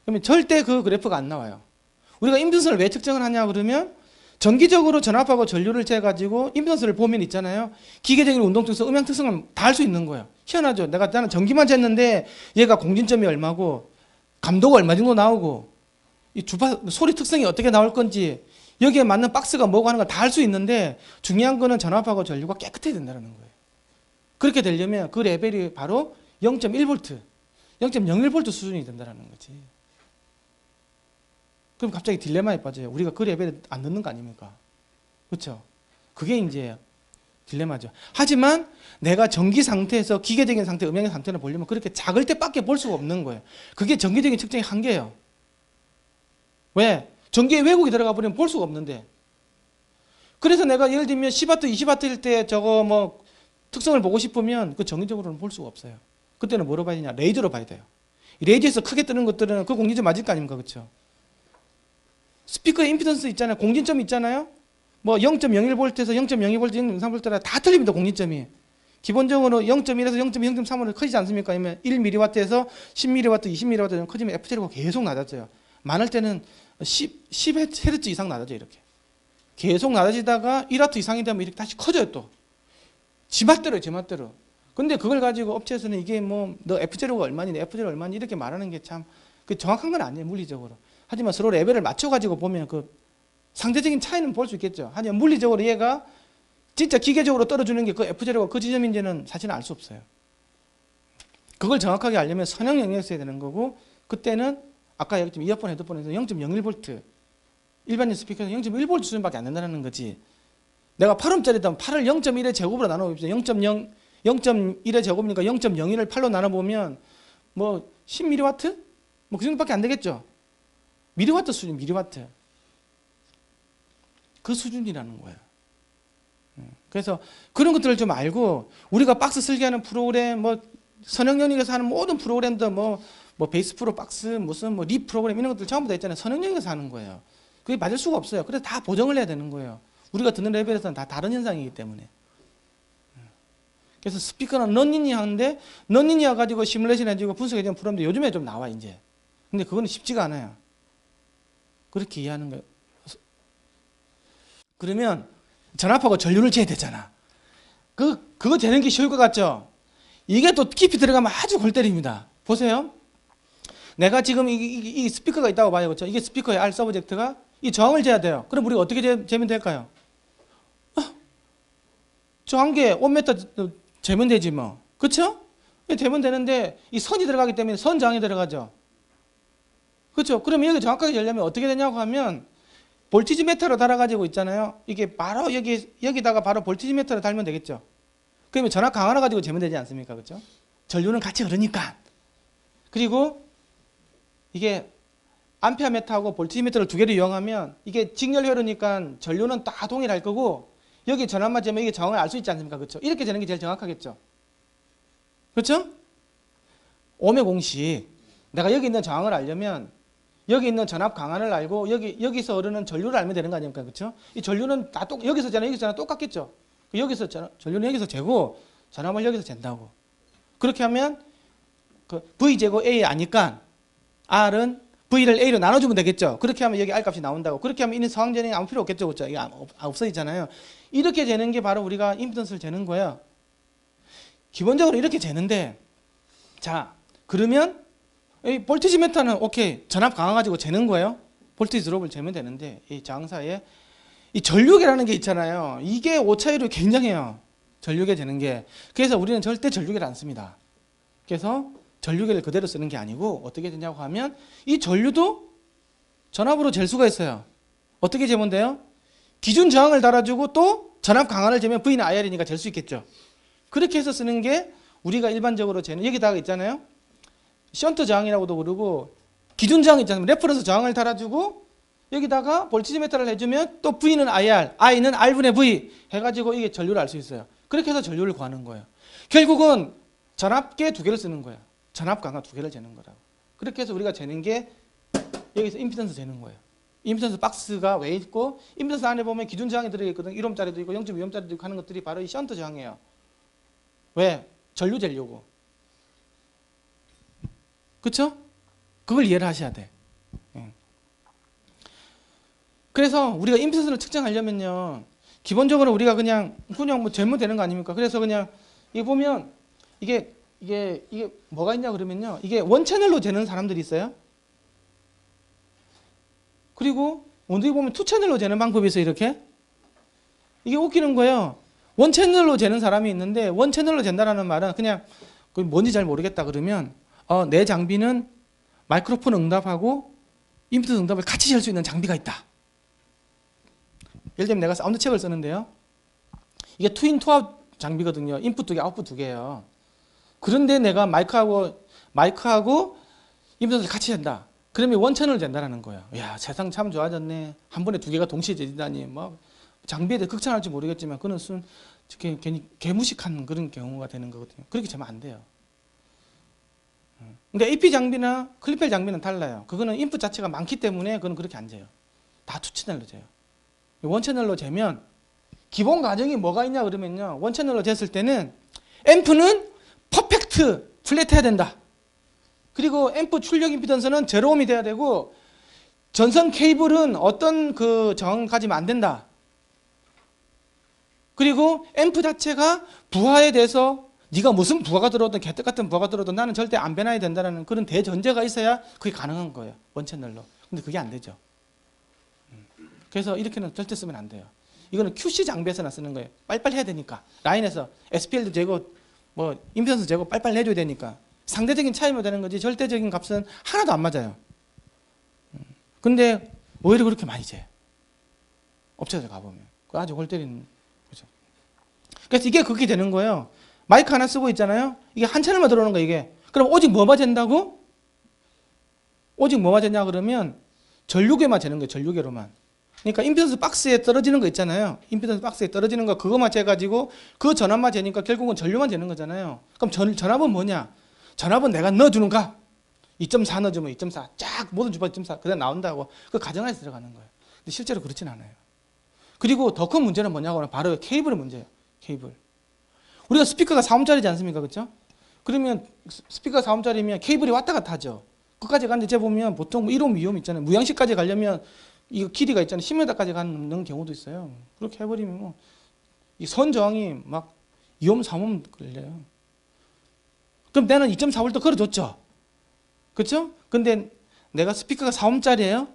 그러면 절대 그 그래프가 안 나와요. 우리가 임피던스를 왜 측정을 하냐 그러면 정기적으로 전압하고 전류를 재가지고 임피던스를 보면 있잖아요. 기계적인 운동 특성, 음향 특성을 다 알 수 있는 거예요. 희한하죠. 나는 전기만 쟀는데 얘가 공진점이 얼마고 감도가 얼마 정도 나오고 이 소리 특성이 어떻게 나올 건지 여기에 맞는 박스가 뭐고 하는 걸 다 알 수 있는데 중요한 거는 전압하고 전류가 깨끗해야 된다는 거예요. 그렇게 되려면 그 레벨이 바로 0.1V, 0.01V 수준이 된다는 거지. 그럼 갑자기 딜레마에 빠져요. 우리가 그 레벨에 안 넣는 거 아닙니까? 그렇죠? 그게 이제 딜레마죠. 하지만 내가 전기 상태에서 기계적인 상태, 음향의 상태를 보려면 그렇게 작을 때밖에 볼 수가 없는 거예요. 그게 전기적인 측정의 한계예요. 왜? 전기에 왜곡이 들어가 버리면 볼 수가 없는데. 그래서 내가 예를 들면 10W, 20W일 때 저거 뭐 특성을 보고 싶으면 그 정기적으로는 볼 수가 없어요. 그때는 뭐로 봐야 되냐? 레이저로 봐야 돼요. 레이저에서 크게 뜨는 것들은 그 공진점 맞을 거 아닙니까? 그렇죠? 스피커의 임피던스 있잖아요. 공진점 있잖아요. 뭐 0.01V에서 0.02V, 0.3V라 다 틀립니다. 공진점이. 기본적으로 0.1에서 0.2, 0.3으로 커지지 않습니까? 아니면 1mW에서 10mW, 20mW 정도 커지면 F제로가 계속 낮아져요. 많을 때는 10Hz 이상 낮아져 이렇게. 계속 낮아지다가 1W 이상이 되면 이렇게 다시 커져요 또. 지맛대로요, 지맛대로. 근데 그걸 가지고 업체에서는 이게 뭐 너 F0가 얼마니, F0 얼마니 이렇게 말하는 게 참 그 정확한 건 아니에요, 물리적으로. 하지만 서로 레벨을 맞춰가지고 보면 그 상대적인 차이는 볼 수 있겠죠. 하지만 물리적으로 얘가 진짜 기계적으로 떨어지는 게 그 F0가 그 지점인지는 사실은 알 수 없어요. 그걸 정확하게 알려면 선형 영역에서 해야 되는 거고 그때는 아까 얘기했지만 이어폰, 헤드폰에서 0.01V 일반인 스피커에서 0.1V 수준밖에 안 된다는 거지. 내가 8ohm짜리다 8을 0.1의 제곱으로 나눠봅시다. 0.1의 제곱이니까 0.01을 8로 나눠보면 뭐 10mW? 뭐 그 정도밖에 안 되겠죠. 미리와트 수준, 미리와트. 그 수준이라는 거예요. 그래서 그런 것들을 좀 알고 우리가 박스 설계하는 프로그램, 뭐 선형연익에서 하는 모든 프로그램도 뭐 베이스 프로 박스, 무슨 뭐 립 프로그램 이런 것들 전부 다 있잖아요. 선형연익에서 하는 거예요. 그게 맞을 수가 없어요. 그래서 다 보정을 해야 되는 거예요. 우리가 듣는 레벨에서는 다 다른 현상이기 때문에. 그래서 스피커는 넌리니어한데 넌리니어 가지고 시뮬레이션 해주고 분석해주는 프로그램도 요즘에 좀 나와 이제. 근데 그거는 쉽지가 않아요. 그렇게 이해하는 거예요. 그러면 전압하고 전류를 재야 되잖아. 그거 재는 게 쉬울 것 같죠? 이게 또 깊이 들어가면 아주 골 때립니다. 보세요. 내가 지금 이 스피커가 있다고 봐요. 그렇죠? 이게 스피커의 R 서브젝트가 이 저항을 재야 돼요. 그럼 우리가 어떻게 재면 될까요? 저 한 개 5m 재면 되지 뭐. 그렇죠? 재면 되는데 이 선이 들어가기 때문에 선 저항이 들어가죠. 그렇죠? 그러면 여기 정확하게 재려면 어떻게 되냐고 하면 볼티지 미터로 달아가지고 있잖아요. 이게 바로 여기다가 바로 볼티지 미터로 달면 되겠죠. 그러면 전압 강화를 가지고 재면 되지 않습니까? 그렇죠? 전류는 같이 흐르니까. 그리고 이게 암페어 미터하고 볼티지 미터를 두 개를 이용하면 이게 직렬 흐르니까 전류는 다 동일할 거고 여기 전압만 재면 이게 저항을 알 수 있지 않습니까? 그렇죠? 이렇게 재는 게 제일 정확하겠죠. 그렇죠? 옴의 공식. 내가 여기 있는 저항을 알려면 여기 있는 전압 강한을 알고 여기서 흐르는 전류를 알면 되는 거 아닙니까? 그렇죠? 이 전류는 다 여기서 재나 여기서 재나 똑같겠죠. 여기서 전류는 여기서 재고 전압을 여기서 잰다고. 그렇게 하면 그 V 제곱 A 아니까 R은 V를 A로 나눠주면 되겠죠. 그렇게 하면 여기 R 값이 나온다고. 그렇게 하면 이 상황재능이 아무 필요 없겠죠. 그렇죠? 이게 없어지잖아요. 이렇게 재는 게 바로 우리가 임피던스를 재는 거예요. 기본적으로 이렇게 재는데 자 그러면 이 볼티지미터는 오케이 전압 강화 가지고 재는 거예요. 볼티지 드롭을 재면 되는데 이 저항사에 이 전류계라는 게 있잖아요. 이게 오차율이 굉장해요. 전류계 재는 게. 그래서 우리는 절대 전류계를 안 씁니다. 그래서 전류계를 그대로 쓰는 게 아니고 어떻게 되냐고 하면 이 전류도 전압으로 잴 수가 있어요. 어떻게 재면 돼요? 기준 저항을 달아주고 또 전압 강화를 재면 V는 IR이니까 잴 수 있겠죠. 그렇게 해서 쓰는 게 우리가 일반적으로 재는 여기다가 있잖아요. 션트 저항이라고도 부르고 기준 저항 있잖아요. 레퍼런스 저항을 달아주고 여기다가 볼티지미터를 해주면 또 V는 IR, I는 R분의 V 해가지고 이게 전류를 알 수 있어요. 그렇게 해서 전류를 구하는 거예요. 결국은 전압계 두 개를 쓰는 거예요. 전압 강화 두 개를 재는 거라고. 그렇게 해서 우리가 재는 게 여기서 임피던스 재는 거예요. 임피던스 박스가 왜 있고 임피던스 안에 보면 기준 저항이 들어있거든. 1옴짜리도 있고 0.2옴짜리도 있고 하는 것들이 바로 이 션트 저항이에요. 왜? 전류 재려고. 그렇죠? 그걸 이해를 하셔야 돼. 그래서 우리가 임피던스를 측정하려면요. 기본적으로 우리가 그냥 뭐 재면 되는 거 아닙니까? 그래서 그냥 이게 보면 이게 뭐가 있냐 그러면요. 이게 원채널로 재는 사람들이 있어요. 그리고 어디 보면 투채널로 재는 방법이 있어요. 이렇게. 이게 웃기는 거예요. 원채널로 재는 사람이 있는데 원채널로 잰다라는 말은 그냥 뭔지 잘 모르겠다 그러면 내 장비는 마이크로폰 응답하고 임피던스 응답을 같이 잴 수 있는 장비가 있다. 예를 들면 내가 사운드 책을 쓰는데요. 이게 투인 투아웃 장비거든요. 인풋 두 개, 아웃풋 두 개예요. 그런데 내가 마이크하고 임피던스를 같이 잰다. 그러면 원채널을 잰다라는 거예요. 야, 세상 참 좋아졌네. 한 번에 두 개가 동시에 재지다니. 뭐 장비에 대해 극찬할지 모르겠지만 그는 괜히 개무식한 그런 경우가 되는 거거든요. 그렇게 재면 안 돼요. 근데 AP 장비나 클리펠 장비는 달라요. 그거는 인풋 자체가 많기 때문에 그건 그렇게 안 재요. 다 투채널로 재요. 원채널로 재면 기본 과정이 뭐가 있냐 그러면요. 원채널로 쟀을 때는 앰프는 퍼펙트 플랫해야 된다. 그리고 앰프 출력 임피던스는 제로옴이 돼야 되고 전선 케이블은 어떤 그 저항을 가지면 안 된다. 그리고 앰프 자체가 부하에 대해서 네가 무슨 부하가 들어오든 개떡 같은 부하가 들어오든 나는 절대 안 변해야 된다는 그런 대전제가 있어야 그게 가능한 거예요. 원채널로. 근데 그게 안 되죠. 그래서 이렇게는 절대 쓰면 안 돼요. 이거는 QC 장비에서나 쓰는 거예요. 빨리빨리 해야 되니까. 라인에서 SPL도 재고 뭐 임피던스 재고 빨리빨리 해줘야 되니까. 상대적인 차이만 되는 거지 절대적인 값은 하나도 안 맞아요. 근데 오히려 그렇게 많이 재. 업체들 가보면. 그 아주 골 때리는 거죠. 그래서 이게 그렇게 되는 거예요. 마이크 하나 쓰고 있잖아요. 이게 한 채널만 들어오는 거예요. 이게. 그럼 오직 뭐만 잰다고? 오직 뭐만 쟀냐 그러면 전류계만 재는 거예요. 전류계로만. 그러니까 임피던스 박스에 떨어지는 거 있잖아요. 임피던스 박스에 떨어지는 거 그것만 재가지고 그 전압만 재니까 결국은 전류만 재는 거잖아요. 그럼 전압은 뭐냐? 전압은 내가 넣어주는 값. 2.4 넣어주면 2.4. 쫙 모든 주파 2.4. 그냥 나온다고. 그 가정하에서 들어가는 거예요. 근데 실제로 그렇진 않아요. 그리고 더 큰 문제는 뭐냐고 하면 바로 케이블의 문제예요. 케이블. 우리가 스피커가 4옴짜리지 않습니까? 그렇죠? 그러면 스피커가 4옴짜리면 케이블이 왔다 갔다 하죠. 끝까지 가는데 재보면 보통 1옴, 2옴 있잖아요. 무양식까지 가려면 이거 길이가 있잖아요. 10m까지 가는 경우도 있어요. 그렇게 해버리면 뭐 이 선 저항이 막 2옴, 3옴 걸려요. 그럼 나는 2.4V 걸어줬죠. 그렇죠? 근데 내가 스피커가 4옴짜리예요.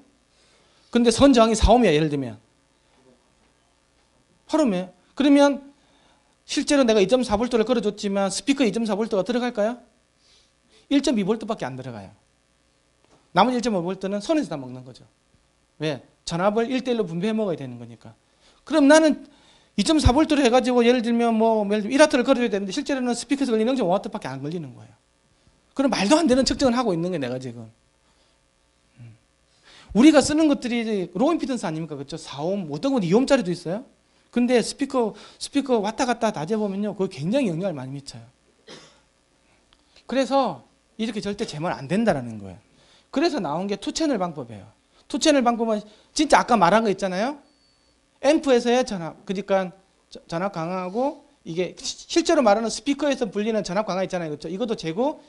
근데 선 저항이 4옴이야. 예를 들면 8옴이에요. 그러면 실제로 내가 2.4V를 걸어줬지만 스피커에 2.4V가 들어갈까요? 1.2V밖에 안 들어가요. 나머지 1.5V는 선에서 다 먹는 거죠. 왜? 전압을 1대1로 분배해 먹어야 되는 거니까. 그럼 나는 2.4V를 해가지고 예를 들면 뭐 1W를 걸어줘야 되는데 실제로는 스피커에서 걸리는 0.5W밖에 안 걸리는 거예요. 그럼 말도 안 되는 측정을 하고 있는 거예요. 내가 지금. 우리가 쓰는 것들이 로우 임피던스 아닙니까? 그렇죠? 4옴, 어떤 건 2옴짜리도 있어요. 근데 스피커 왔다 갔다 다 재보면요. 그거 굉장히 영향을 많이 미쳐요. 그래서 이렇게 절대 재면 안 된다는 거예요. 그래서 나온 게 투채널 방법이에요. 투채널 방법은 진짜 아까 말한 거 있잖아요. 앰프에서의 전압, 그러니까 전압 강화하고 이게 실제로 말하는 스피커에서 불리는 전압 강화 있잖아요. 그렇죠? 이것도 재고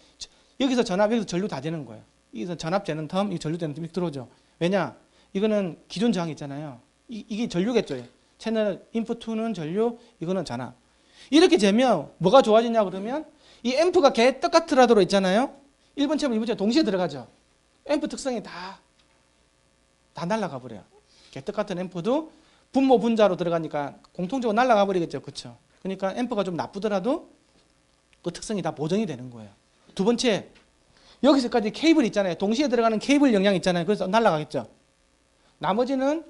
여기서 전압, 여기서 전류 다 재는 거예요. 여기서 전압 재는 텀, 이 전류 재는 텀이 들어오죠. 왜냐? 이거는 기존 저항 있잖아요. 이게 전류겠죠. 채널 인풋 2는 전류, 이거는 전압. 이렇게 재면 뭐가 좋아지냐 그러면 이 앰프가 개떡같으라 들어 있잖아요. 1번 채널, 2번 채널 동시에 들어가죠. 앰프 특성이 다 날아가 버려요. 개떡 같은 앰프도 분모 분자로 들어가니까 공통적으로 날아가 버리겠죠. 그렇죠? 그러니까 앰프가 좀 나쁘더라도 그 특성이 다 보정이 되는 거예요. 두 번째, 여기서까지 케이블 있잖아요. 동시에 들어가는 케이블 영향 있잖아요. 그래서 날아가겠죠. 나머지는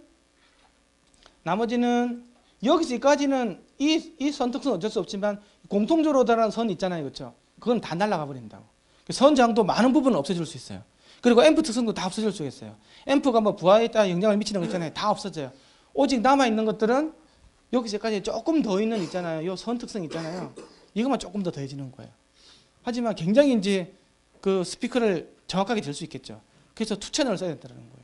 여기서까지는 이 선 특성은 어쩔 수 없지만 공통적으로 들어가는 선 있잖아요. 그렇죠? 그건 다 날아가 버린다고. 선 저항도 많은 부분은 없어질 수 있어요. 그리고 앰프 특성도 다 없어질 수 있어요. 앰프가 뭐 부하에 따라 영향을 미치는 거 있잖아요. 다 없어져요. 오직 남아있는 것들은 여기서까지 조금 더 있는 있잖아요. 요 선 특성 있잖아요. 이것만 조금 더 더해지는 거예요. 하지만 굉장히 이제 그 스피커를 정확하게 들 수 있겠죠. 그래서 투 채널을 써야 된다는 거예요.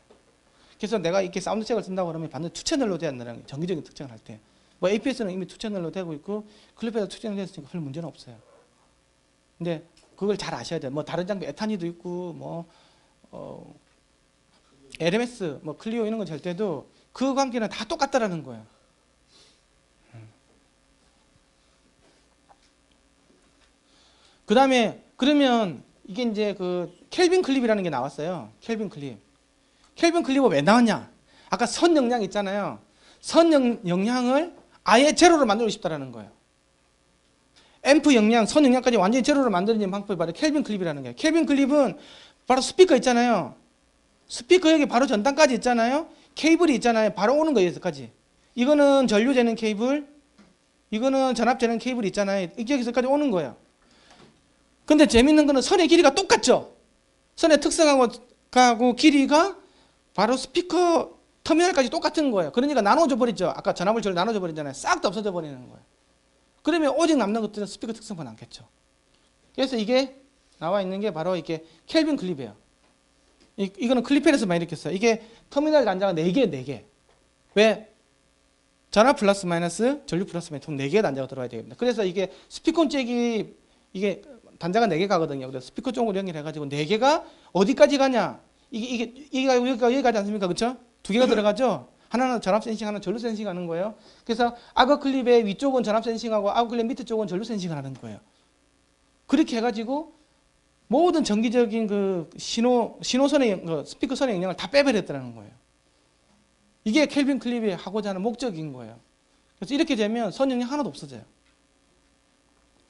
그래서 내가 이렇게 사운드 책을 쓴다고 그러면 반드시 투 채널로 돼야 한다는 거예요. 정기적인 특징을 할 때. 뭐 APS는 이미 투 채널로 되고 있고 클립에도 투 채널로 됐으니까 별 문제는 없어요. 근데 그걸 잘 아셔야 돼요. 뭐 다른 장비 에타니도 있고 뭐 LMS, 뭐 클리오 이런 거 될 때도 그 관계는 다 똑같다라는 거예요. 그 다음에 그러면 이게 이제 그 켈빈 클립이라는 게 나왔어요. 켈빈 클립. 켈빈 클립은 왜 나왔냐? 아까 선 영향 있잖아요. 선 영향을 아예 제로로 만들고 싶다라는 거예요. 앰프 영향, 선 영향까지 완전히 제로로 만드는 방법이 바로 켈빈 클립이라는 거예요. 켈빈 클립은 바로 스피커 있잖아요. 스피커 여기 바로 전단까지 있잖아요. 케이블이 있잖아요. 바로 오는 거예요. 여기까지. 이거는 전류되는 케이블, 이거는 전압되는 케이블이 있잖아요. 여기서까지 오는 거예요. 근데 재밌는 거는 선의 길이가 똑같죠. 선의 특성하고 길이가 바로 스피커 터미널까지 똑같은 거예요. 그러니까 나눠져 버리죠. 아까 전압을 절 나눠져 버리잖아요. 싹 다 없어져 버리는 거예요. 그러면 오직 남는 것들은 스피커 특성만 남겠죠. 그래서 이게 나와 있는 게 바로 이게 켈빈 클립이에요. 이거는 클리펠에서 많이 느꼈어요. 이게 터미널 단자가 4개, 4개. 왜? 전압 플러스 마이너스, 전류 플러스 마이너스 총 4개의 단자가 들어가야 되겠습니다. 그래서 이게 스피커 잭이 이게 단자가 4개 가거든요. 그래서 스피커 쪽으로 연결해가지고 4개가 어디까지 가냐? 이게 여기 가지 않습니까? 그렇죠? 2개가 들어가죠? 하나는 전압 센싱, 하나는 전류 센싱 하는 거예요. 그래서 악어 클립의 위쪽은 전압 센싱하고 악어 클립 밑에 쪽은 전류 센싱을 하는 거예요. 그렇게 해가지고 모든 정기적인 그 신호선의 스피커 선의 영향을 다 빼버렸다는 거예요. 이게 켈빈 클립이 하고자 하는 목적인 거예요. 그래서 이렇게 되면 선 영향 하나도 없어져요.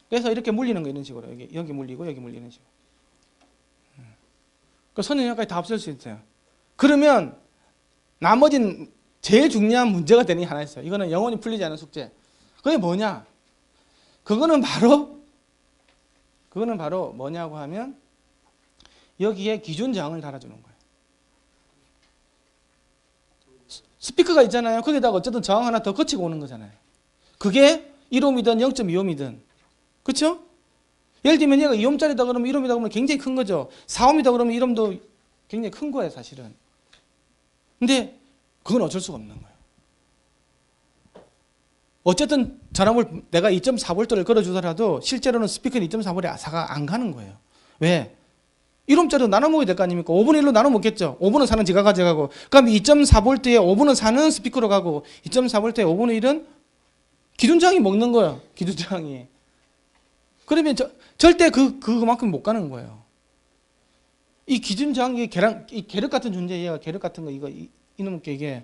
그래서 이렇게 물리는 거 이런 식으로 여기 물리고 여기 물리는 식으로. 그 선 영향까지 다 없앨 수 있어요. 그러면 나머지는 제일 중요한 문제가 되는 게 하나 있어요. 이거는 영원히 풀리지 않은 숙제. 그게 뭐냐? 그거는 바로 뭐냐고 하면 여기에 기준 저항을 달아주는 거예요. 스피커가 있잖아요. 거기다가 어쨌든 저항 하나 더 거치고 오는 거잖아요. 그게 1옴이든 0.2옴이든. 그렇죠? 예를 들면 얘가 2옴짜리다 그러면 1옴이다 그러면 굉장히 큰 거죠. 4옴이다 그러면 1옴도 굉장히 큰 거예요, 사실은. 근데 그건 어쩔 수가 없는 거예요. 어쨌든 전압을 내가 2.4V를 걸어주더라도 실제로는 스피커는 2.4V에 아사가 안 가는 거예요. 왜? 1옴짜리도 나눠 먹어야 될 거 아닙니까? 5분의 1로 나눠 먹겠죠. 5분은 4는 제가 가져가고 그럼 2.4V에 5분은 4는 스피커로 가고 2.4V에 5분의 1은 기준저항이 먹는 거예요. 기준저항이. 그러면 절대 그만큼 못 가는 거예요. 이 기준저항이 이 계륵 같은 존재예요. 계륵 같은 거 이놈께 이게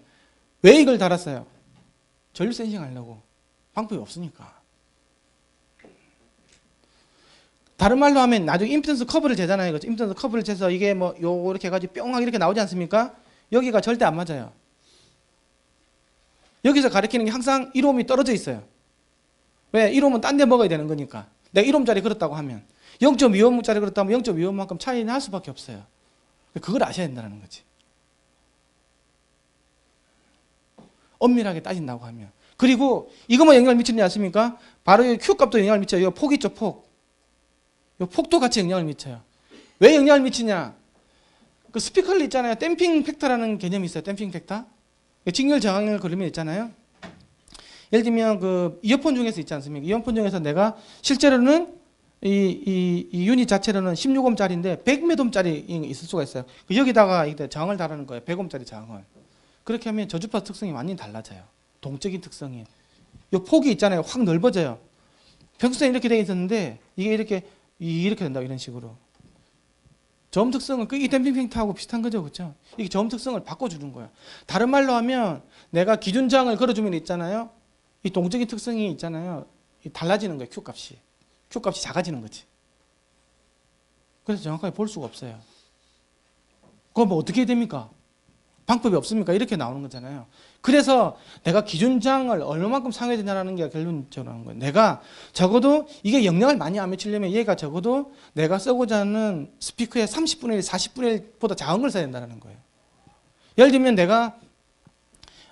왜 이걸 달았어요? 전류 센싱 하려고. 방법이 없으니까. 다른 말로 하면 나중에 임피던스 커브를 재잖아요. 임피던스 커브를 재서 이게 뭐 요렇게 해가지고 뿅하게 이렇게 나오지 않습니까? 여기가 절대 안 맞아요. 여기서 가리키는 게 항상 1옴이 떨어져 있어요. 왜? 1옴은 딴 데 먹어야 되는 거니까. 내가 1옴짜리 걸었다고 하면 0.2옴짜리 걸었다면 0.2옴만큼 차이는 할 수밖에 없어요. 그걸 아셔야 된다는 거지. 엄밀하게 따진다고 하면. 그리고 이것만 영향을 미치지 않습니까? 바로 이 Q값도 영향을 미쳐요. 이 폭 있죠, 폭. 이 폭도 같이 영향을 미쳐요. 왜 영향을 미치냐? 그 스피커를 있잖아요. 댐핑 팩터라는 개념이 있어요. 댐핑 팩터. 직렬 저항을 걸리면 있잖아요. 예를 들면 그 이어폰 중에서 있지 않습니까? 이어폰 중에서 내가 실제로는 이 유닛 자체로는 16옴짜리인데 100몇 옴짜리 있을 수가 있어요. 여기다가 저항을 달하는 거예요. 100옴짜리 저항을. 그렇게 하면 저주파 특성이 완전히 달라져요. 동적인 특성이. 이 폭이 있잖아요. 확 넓어져요. 평소에 이렇게 되어 있었는데 이게 이렇게 된다 이런 식으로. 저음 특성은 이 댐핑 팽트하고 비슷한 거죠, 그렇죠? 이게 저음 특성을 바꿔주는 거예요. 다른 말로 하면 내가 기준장을 걸어주면 있잖아요. 이 동적인 특성이 있잖아요. 달라지는 거예요, Q 값이. Q 값이 작아지는 거지. 그래서 정확하게 볼 수가 없어요. 그거 뭐 어떻게 해야 됩니까? 방법이 없습니까? 이렇게 나오는 거잖아요. 그래서 내가 기준장을 얼마만큼 사용해야 되냐는 게 결론적으로 하는 거예요. 내가 적어도 이게 영향을 많이 안 미치려면 얘가 적어도 내가 쓰고자 하는 스피커의 30분의 1, 40분의 1보다 작은 걸 써야 된다는 거예요. 예를 들면 내가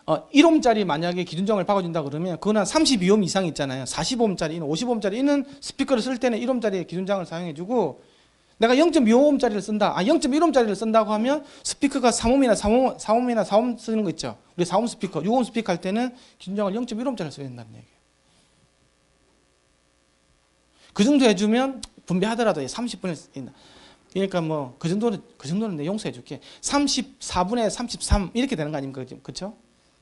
1옴짜리 만약에 기준장을 바꿔준다 그러면 그건 한 32옴 이상 있잖아요. 45옴짜리는 55옴짜리는 스피커를 쓸 때는 1옴짜리 기준장을 사용해주고 내가 0.25옴짜리를 쓴다. 0.1옴짜리를 쓴다고 하면 스피커가 3옴이나 4옴 쓰는 거 있죠. 우리 4옴 스피커, 6옴 스피커 할 때는 기준장을 0.1옴짜리를 써야 된다는 얘기예요. 그 정도 해주면 분배하더라도 30분의 그러니까 뭐 그 정도는 내 용서해 줄게. 34분의 33 이렇게 되는 거 아닙니까? 그렇죠?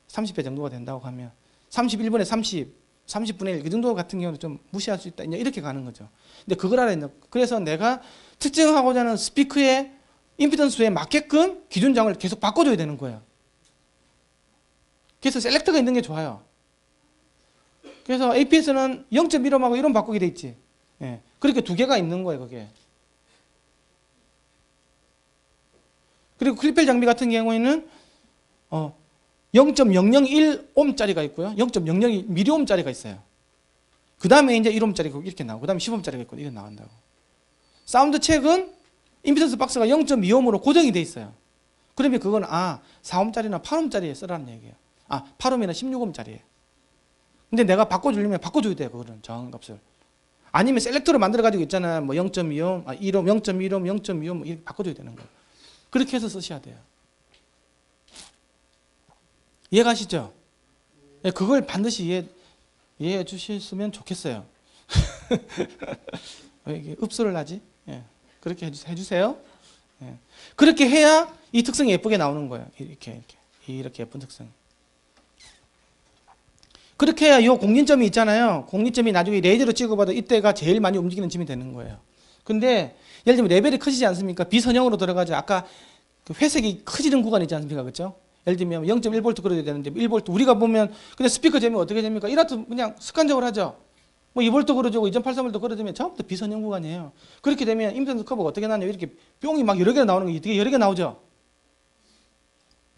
30배 정도가 된다고 하면 31분의 30, 30분의 1 그 정도 같은 경우는 좀 무시할 수 있다. 이렇게 가는 거죠. 근데 그걸 알아야 된다. 그래서 내가 특정하고자 하는 스피커의 임피던스에 맞게끔 기준장을 계속 바꿔줘야 되는 거예요. 그래서 셀렉터가 있는 게 좋아요. 그래서 APS는 0.1옴하고 1옴 바꾸게 돼 있지. 예. 그렇게 두 개가 있는 거예요, 그게. 그리고 클리펠 장비 같은 경우에는 0.001옴짜리가 있고요. 0.002mΩ짜리가 있어요. 그 다음에 이제 1옴짜리가 이렇게 나오고, 그 다음에 10옴짜리가 있고, 이렇게 나온다고. 사운드 책은 임피던스 박스가 0.2옴으로 고정이 돼 있어요. 그러면 그건 4옴짜리나 8옴짜리에 쓰라는 얘기예요. 8옴이나 16옴짜리에. 근데 내가 바꿔주려면 바꿔줘야 돼요, 그거는 정확한 값을. 아니면 셀렉터로 만들어가지고 있잖아요. 뭐 0.2옴, 1옴, 0.1옴, 0.2옴 이렇게 바꿔줘야 되는 거예요. 그렇게 해서 쓰셔야 돼요. 이해가시죠? 예, 그걸 반드시 이해해 주셨으면 좋겠어요. 왜 이게 읍소를 하지? 예, 그렇게 해주세요. 예. 그렇게 해야 이 특성이 예쁘게 나오는 거예요. 이렇게 예쁜 특성. 그렇게 해야 이 공린점이 있잖아요. 공린점이 나중에 레이저로 찍어봐도 이때가 제일 많이 움직이는 점이 되는 거예요. 근데 예를 들면 레벨이 커지지 않습니까? 비선형으로 들어가죠. 아까 그 회색이 커지는 구간이 있지 않습니까? 그렇죠? 예를 들면 0.1V 끌어야 되는데 1V 우리가 보면 근데 스피커 재면 어떻게 됩니까? 1W 그냥 습관적으로 하죠. 뭐 2V 끌어주고 2.83V 끌어주면 전부 다 비선형 구간이에요. 그렇게 되면 임피던스 커브가 어떻게 나냐? 이렇게 뿅이 막 여러 개 나오는 게 되게 여러 개 나오죠.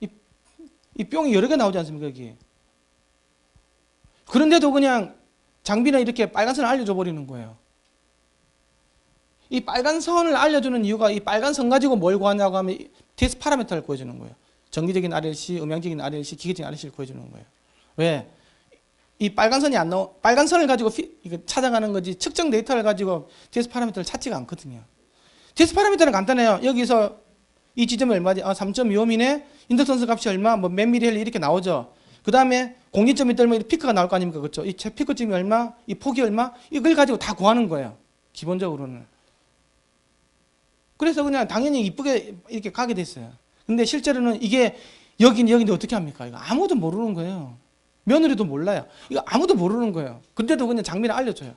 이 뿅이 여러 개 나오지 않습니까? 여기. 그런데도 그냥 장비는 이렇게 빨간 선을 알려줘 버리는 거예요. 이 빨간 선을 알려주는 이유가 이 빨간 선 가지고 뭘 구하냐고 하면 DS 파라미터를 구해주는 거예요. 정기적인 RLC, 음향적인 RLC, 기계적인 RLC를 구해주는 거예요. 왜? 이 빨간 선이 안 나오, 빨간 선을 가지고 이거 찾아가는 거지 측정 데이터를 가지고 DS 파라미터를 찾지가 않거든요. DS 파라미터는 간단해요. 여기서 이 지점이 얼마지? 3.25이네. 인덕턴스 값이 얼마? 뭐 몇 미리헬리 이렇게 나오죠. 그 다음에 공기점이 떨면 피크가 나올 거 아닙니까? 그렇죠? 이 피크점이 얼마? 이 폭이 얼마? 이걸 가지고 다 구하는 거예요. 기본적으로는. 그래서 그냥 당연히 이쁘게 이렇게 가게 됐어요. 근데 실제로는 이게 여기인데 어떻게 합니까? 이거 아무도 모르는 거예요. 며느리도 몰라요. 이거 아무도 모르는 거예요. 근데도 그냥 장비를 알려줘요.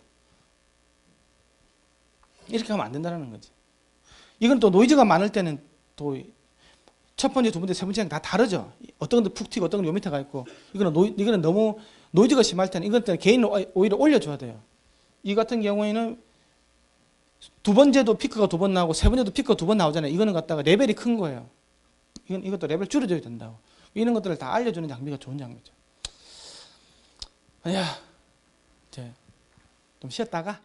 이렇게 하면 안 된다는 거지. 이건 또 노이즈가 많을 때는 또 첫 번째, 두 번째, 세 번째는 다 다르죠. 어떤 건 푹 튀고 어떤 건 요 밑에 가 있고 이거는 너무 노이즈가 심할 때는 이건 게인을 오히려 올려줘야 돼요. 이 같은 경우에는 두 번째도 피크가 두 번 나오고 세 번째도 피크가 두 번 나오잖아요. 이거는 갖다가 레벨이 큰 거예요. 이것도 레벨 줄여줘야 된다고. 이런 것들을 다 알려주는 장비가 좋은 장비죠. 이제 좀 쉬었다가